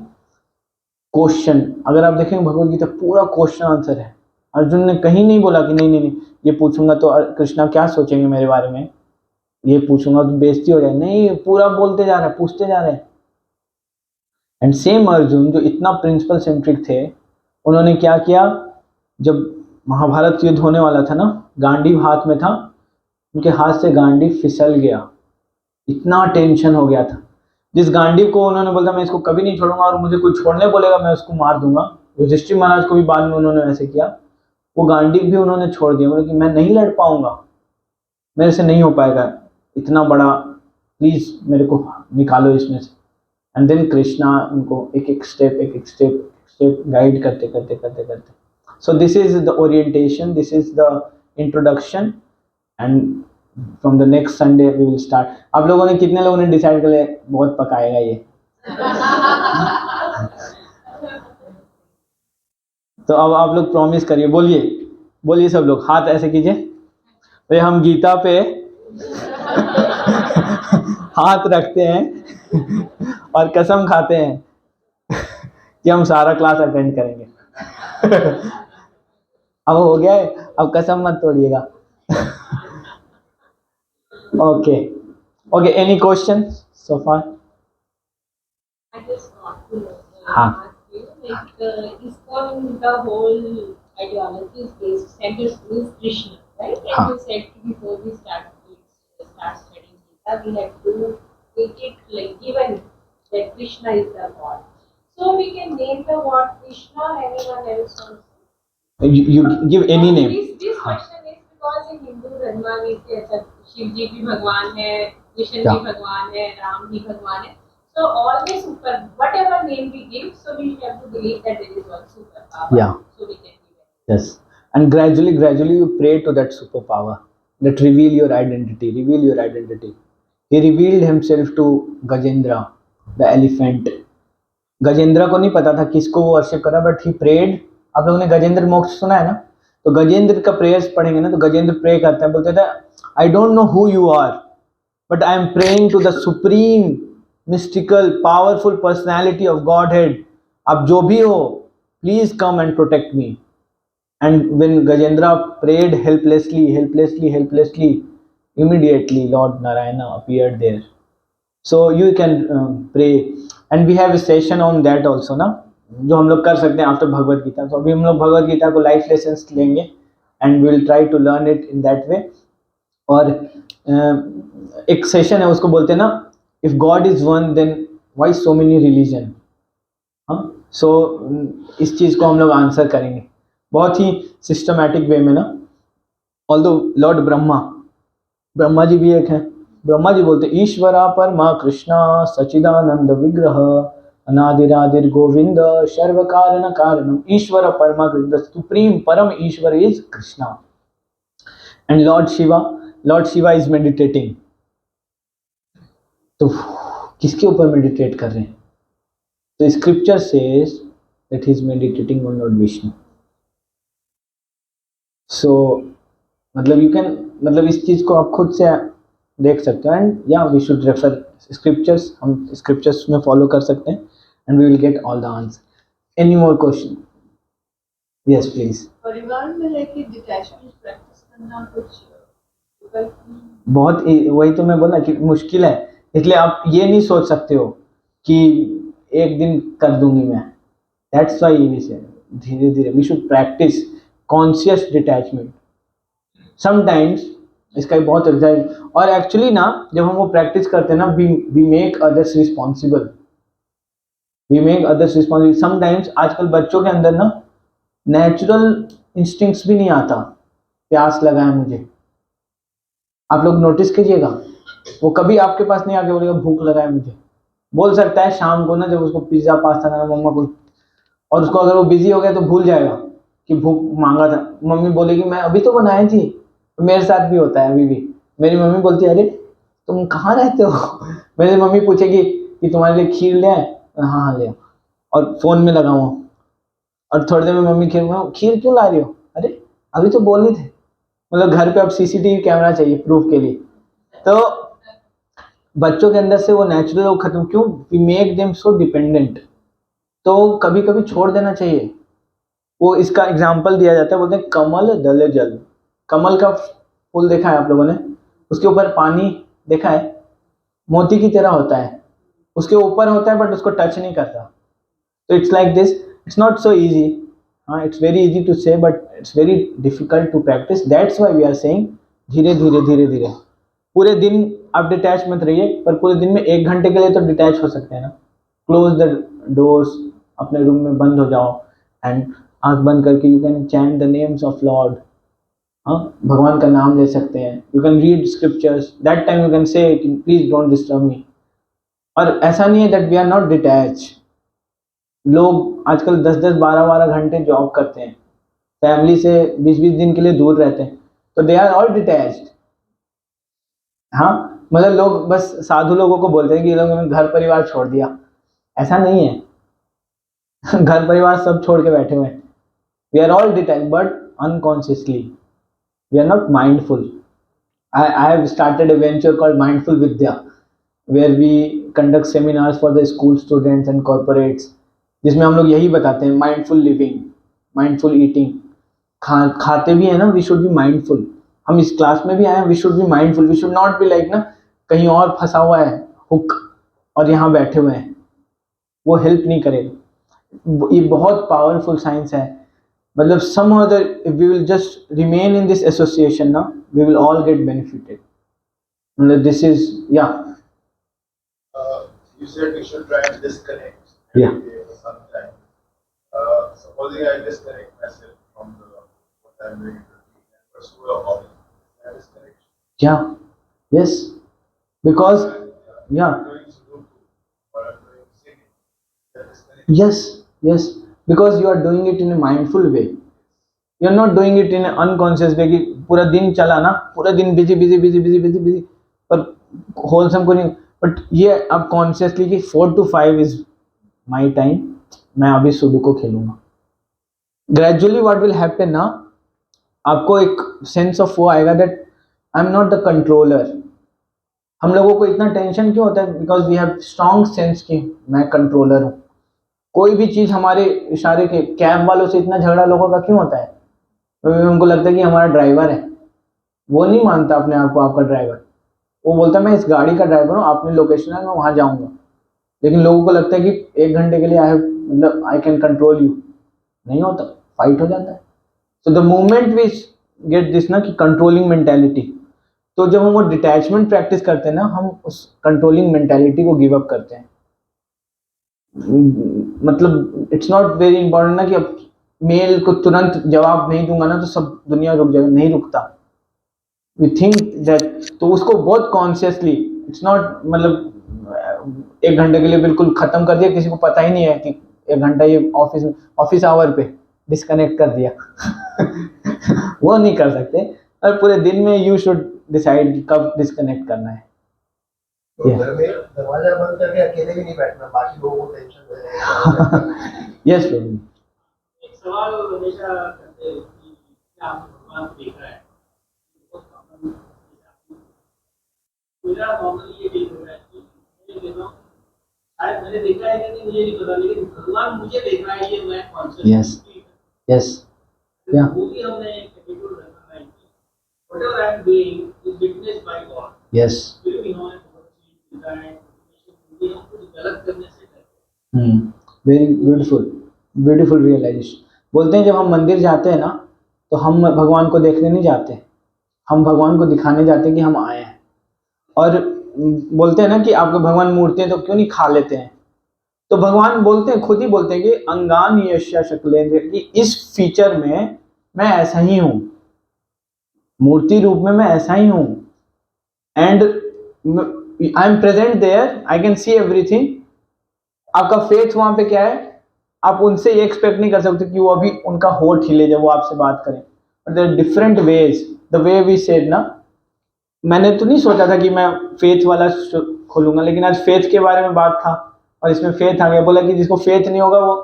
question. अगर आप देखेंगे भगवत गीता पूरा क्वेश्चन आंसर है. अर्जुन ने कहीं नहीं बोला कि नहीं ये पूछूंगा तो कृष्णा क्या सोचेंगे मेरे बारे में, ये पूछूंगा तो बेइज्जती हो जाए. नहीं, पूरा बोलते जा रहे हैं, पूछते जा रहे हैं. एंड सेम अर्जुन जो इतना प्रिंसिपल सेंट्रिक थे, उन्होंने क्या किया, जब महाभारत युद्ध होने वाला था ना, गांडीव हाथ में था, उनके हाथ से गांडीव फिसल गया. इतना टेंशन हो गया था. जिस गांडीव को उन्होंने बोला मैं इसको कभी नहीं छोड़ूंगा और मुझे कोई छोड़ने बोलेगा मैं उसको मार दूंगा, युधिष्ठिर महाराज को भी बाद में उन्होंने ऐसे किया, वो गांडीव भी उन्होंने छोड़ दिया, बोले कि मैं नहीं लड़ पाऊंगा, मेरे से नहीं हो पाएगा इतना बड़ा, प्लीज मेरे को निकालो इसमें से। एंड देन कृष्णा उनको एक एक स्टेप गाइड करते करते करते करते। So this is the orientation, this is the introduction, and from the next Sunday we will start. आप लोगों ने कितने लोगों ने डिसाइड कर लिया बहुत पकाएगा ये? तो अब आप लोग प्रॉमिस करिए, बोलिए सब लोग, हाथ ऐसे कीजिए, तो हम गीता पे हाथ रखते हैं और कसम खाते हैं कि हम सारा क्लास अटेंड करेंगे। अब हो गया है, अब कसम मत तोड़िएगा। Okay, any questions so far? I just want to हाँ। ask you, like, ISKCON, the whole ideology is based, centers is Krishna, right? And हाँ। you said before we start studying Gita, we have to make it like given that Krishna is the God. So we can name the God Krishna, anyone else also. You give any name. This हाँ। question is because in Hindu धर्म में ऐसा शिव जी भी भगवान है, Krishna Yeah. भी भगवान है, राम भी भगवान है. So always super, whatever name we give, so we have to believe that there is one super power. Yeah. So we can give it. Yes, and gradually you pray to that superpower that reveal your identity. He revealed himself to Gajendra, the elephant. Gajendra को नहीं पता था किसको वो worship कर रहा, but he prayed. आप लोगों ने गजेंद्र मोक्ष सुना है ना, तो गजेंद्र का प्रेयर्स पढ़ेंगे ना, तो गजेंद्र प्रे करते हैं, बोलते थे I don't know who you are but I am praying to the supreme mystical powerful personality of Godhead, आप जो भी हो please come and protect me. And when Gajendra prayed helplessly, immediately Lord Narayana appeared there. So you can pray, and we have a session on that also ना, जो हम लोग कर सकते हैं आफ्टर भगवत गीता। तो अभी हम लोग भगवत गीता को लाइफ लेसन्स लेंगे and we will try to learn it in that way. और एक सेशन है उसको बोलते हैं ना, if God is one then why so many religion. हाँ, सो इस चीज़ को हम लोग आंसर करेंगे बहुत ही सिस्टमैटिक वे में ना। ऑल्दो लॉर्ड ब्रह्मा जी भी एक हैं, ब्रह्मा जी बोलते ईश्वरा परमा कृष्णा सचिदानंद विग्रह अनादिरादिर गोविंद सर्व कारण कारणम। ईश्वर परमा, the supreme param Ishwar is Krishna. And lord Shiva is meditating. तो किसके ऊपर मेडिटेट कर रहे हैं? तो scripture says that he is meditating on lord Vishnu. So मतलब यू कैन, मतलब इस चीज को आप खुद से देख सकते हो। एंड या वी शुड रेफर स्क्रिप्चर्स, हम स्क्रिप्चर्स में फॉलो कर सकते हैं and we will get all the answer. Any more question? Yes please. परिवार में है कि डिटैचमेंट प्रैक्टिस करना कुछ बहुत वही तो मैं बोला कि मुश्किल है, इसलिए आप ये नहीं सोच सकते हो कि एक दिन कर दूंगी मैं। दैट्स व्हाई वी से धीरे धीरे we should practice conscious detachment. Sometimes इसका एक बहुत एग्जाम्पल, और एक्चुअली ना जब हम वो प्रैक्टिस करते हैं ना, we make others responsible, sometimes आजकल बच्चों के अंदर ना नेचुरल इंस्टिंक्ट्स भी नहीं आता, प्यास लगा है मुझे, आप लोग नोटिस कीजिएगा, वो कभी आपके पास नहीं आके बोलेगा भूख लगा है मुझे। बोल सकता है शाम को ना जब उसको पिज्जा पास्ता खाना मम्मा को, और उसको अगर वो बिजी हो गया तो भूल जाएगा कि भूख मांगा था। मम्मी बोलेगी मैं अभी तो बनाई थी। मेरे साथ भी होता है अभी भी, मेरी मम्मी बोलती है अरे तुम कहाँ रहते हो? मेरी मम्मी पूछेगी कि तुम्हारे लिए खीर ले आए? हाँ ले आओ, और फोन में लगा हुआ, और थोड़ी देर में मम्मी खीर क्यों ला रही हो? अरे अभी तो बोल रही थे। मतलब घर पे अब सीसीटीवी कैमरा चाहिए प्रूफ के लिए। तो बच्चों के अंदर से वो नेचुरल वो खत्म क्यों? We make them so dependent. तो कभी कभी छोड़ देना चाहिए। वो इसका एग्जाम्पल दिया जाता है, बोलते हैं कमल दल जल। कमल का फूल देखा है आप लोगों ने? उसके ऊपर पानी देखा है? मोती की तरह होता है, उसके ऊपर होता है बट उसको टच नहीं करता। तो it's like this, it's not so easy. हाँ, it's very easy to say but it's very difficult to practice. That's why we are saying धीरे धीरे धीरे धीरे। पूरे दिन आप डिटैच मत रहिए, पर पूरे दिन में 1 घंटे के लिए तो डिटैच हो सकते हैं ना. क्लोज द डोर्स, अपने रूम में बंद हो जाओ एंड आंख बंद करके you can chant the names of Lord. हाँ, भगवान का नाम ले सकते हैं. You can read scriptures, that time you can say please don't disturb me. और ऐसा नहीं है that we are not detach. लोग आजकल 10-10 12-12 घंटे जॉब करते हैं, फैमिली से 20-20 दिन के लिए दूर रहते हैं, तो दे आर ऑल डिटैच्ड. हाँ, मतलब लोग बस साधु लोगों को बोलते हैं कि ये लोगों ने घर परिवार छोड़ दिया. ऐसा नहीं है. घर परिवार सब छोड़ के बैठे हुए हैं. We are all detached but unconsciously. We are not mindful. I have started a venture called Mindful Vidya, where we conduct seminars for the school students and corporates, जिसमें हम लोग यही बताते हैं, माइंडफुल लिविंग, माइंडफुल ईटिंग. खाते भी है ना, वी शुड बी माइंडफुल. हम इस क्लास में भी आए हैं, we should be mindful. We should not be like ना कहीं और फंसा हुआ है हुक और यहाँ बैठे हुए हैं. वो हेल्प नहीं करेगा. ये बहुत पावरफुल साइंस है. मतलब some other, if we will just remain in this association now, we will all get benefited. मतलब this is, yeah. You said we should try and disconnect Yeah. every day for some time. Supposing I disconnect myself from what I'm doing and pursue a hobby, that is connection. Yeah, yes, because yeah, I'm doing Sudoku or I'm doing singing, that is connection. yes, because you are doing it in a mindful way. You are not doing it in an unconscious way कि पूरा दिन चला ना, पूरा दिन busy, पर wholesome को नहीं. बट ये अब कॉन्शियसली कि 4 to 5 इज माई टाइम, मैं अभी सुडोकू खेलूंगा. ग्रेजुअली व्हाट विल हैपन ना, आपको एक सेंस ऑफ वो आएगा that I am not the controller. हम लोगों को इतना टेंशन क्यों होता है? Because we have strong sense कि मैं कंट्रोलर हूँ. कोई भी चीज़ हमारे इशारे के, कैब वालों से इतना झगड़ा लोगों का क्यों होता है? क्योंकि उनको लगता है कि हमारा ड्राइवर है. वो नहीं मानता अपने आप को आपका ड्राइवर. वो बोलता है मैं इस गाड़ी का ड्राइवर हूँ, आपने लोकेशन है, मैं वहाँ जाऊँगा. लेकिन लोगों को लगता है कि 1 घंटे के लिए मतलब आई कैन कंट्रोल यू. नहीं होता, फाइट हो जाता है. So the moment we get this ना कि कंट्रोलिंग मेंटेलिटी, तो जब हम वो डिटैचमेंट प्रैक्टिस करते हैं ना, हम उस कंट्रोलिंग मेंटेलिटी को गिव अप करते हैं. मतलब इट्स नॉट वेरी इंपॉर्टेंट ना कि अब मेल को तुरंत जवाब नहीं दूंगा ना तो सब दुनिया रुक जाएगा. नहीं रुकता. वी थिंक दैट, तो उसको बहुत कॉन्शियसली, इट्स नॉट मतलब 1 घंटे के लिए बिल्कुल खत्म कर दिया, किसी को पता ही नहीं है कि 1 घंटा ये ऑफिस आवर पे डिस्कनेक्ट कर दिया. वो नहीं कर सकते. और पूरे दिन में यू शुड डिसाइड कि कब डिस्कनेक्ट करना है. तो घर में दरवाजा बंद करके अकेले भी नहीं बैठना, बाकी लोगों को टेंशन हो जाएगा. यस प्रभु. एक सवाल हमेशा करते हैं कि क्या आप भगवान को देख रहे हैं? बहुत कॉमन मेरा नॉर्मली ये फील हो रहा है कि मैं देख रहा हूँ, शायद मैंने देखा है कि नहीं मुझे नहीं पता, लेकिन भगवान मुझे देख रहा है, ये मैं कॉन्शियस. यस. Yeah. वो भी हमने एक एटीट्यूड रखना है कि whatever I am doing is witnessed by God. Yes. फिर भी हमें बहुत चीज मिलता है, हम कुछ गलत करने से करते हैं. Very beautiful realisation. बोलते हैं जब हम मंदिर जाते हैं ना, तो हम भगवान को देखने नहीं जाते, हम भगवान को दिखाने जाते हैं कि हम आए हैं. और बोलते हैं ना कि आपको भगवान मूर्ति है तो क्यों नहीं खा लेते हैं? तो भगवान बोलते हैं, खुद ही बोलते हैं कि अंगान यश्य शक्लेंद्र, कि इस फीचर में मैं ऐसा ही हूँ, मूर्ति रूप में मैं ऐसा ही हूँ. And I am present there, I can see everything. आपका फेथ वहां पे क्या है? आप उनसे ये एक्सपेक्ट नहीं कर सकते कि वो अभी उनका होठ हिले जब वो आपसे बात करें. But there different ways, the way we said ना, मैंने तो नहीं सोचा था कि मैं फेथ वाला खोलूंगा, लेकिन आज फेथ के बारे में बात था और इसमें फेथ आ गया. बोला कि जिसको फेथ नहीं होगा वो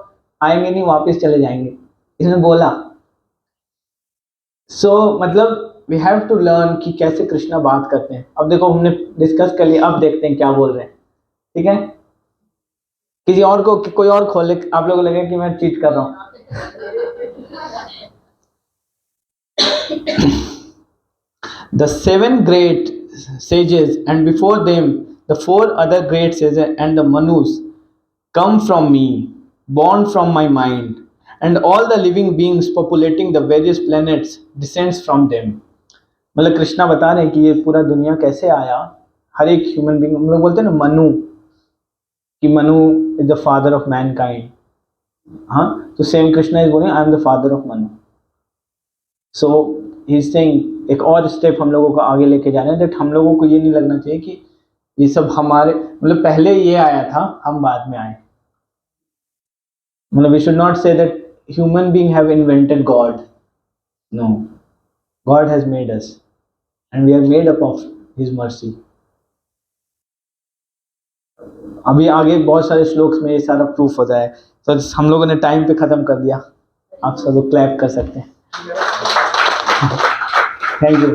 आएंगे नहीं, वापस चले जाएंगे, इसने बोला. सो मतलब वी हैव टू लर्न कि कैसे कृष्णा बात करते हैं. अब देखो हमने डिस्कस कर लिया, अब देखते हैं क्या बोल रहे हैं. ठीक है, किसी और को कोई और खोले, आप लोगों को लगे कि मैं चीट कर रहा हूँ. The 7 great sages and before them the 4 other great sages and the Manus come from me, born from my mind, and all the living beings populating the various planets descends from them. मतलब कृष्णा बता रहे हैं कि ये पूरा दुनिया कैसे आया, हर एक ह्यूमन बीइंग, हम लोग बोलते हैं ना मनु, कि Manu is the father of Mankind, हाँ, तो same Krishna is bowling I am the father of Manu. So he is saying एक और स्टेप हम लोगों को आगे लेके जाना है, दैट हम लोगों को ये नहीं लगना चाहिए कि ये सब हमारे, मतलब पहले ये आया था हम बाद में आए. मतलब we should not say that human being have invented God. No, God has made us and we are made up of his mercy. अभी आगे बहुत सारे श्लोक्स में ये सारा प्रूफ होता है. तो हम लोगों ने टाइम पे खत्म कर दिया, आप सब लोग क्लैप कर सकते हैं. Thank you.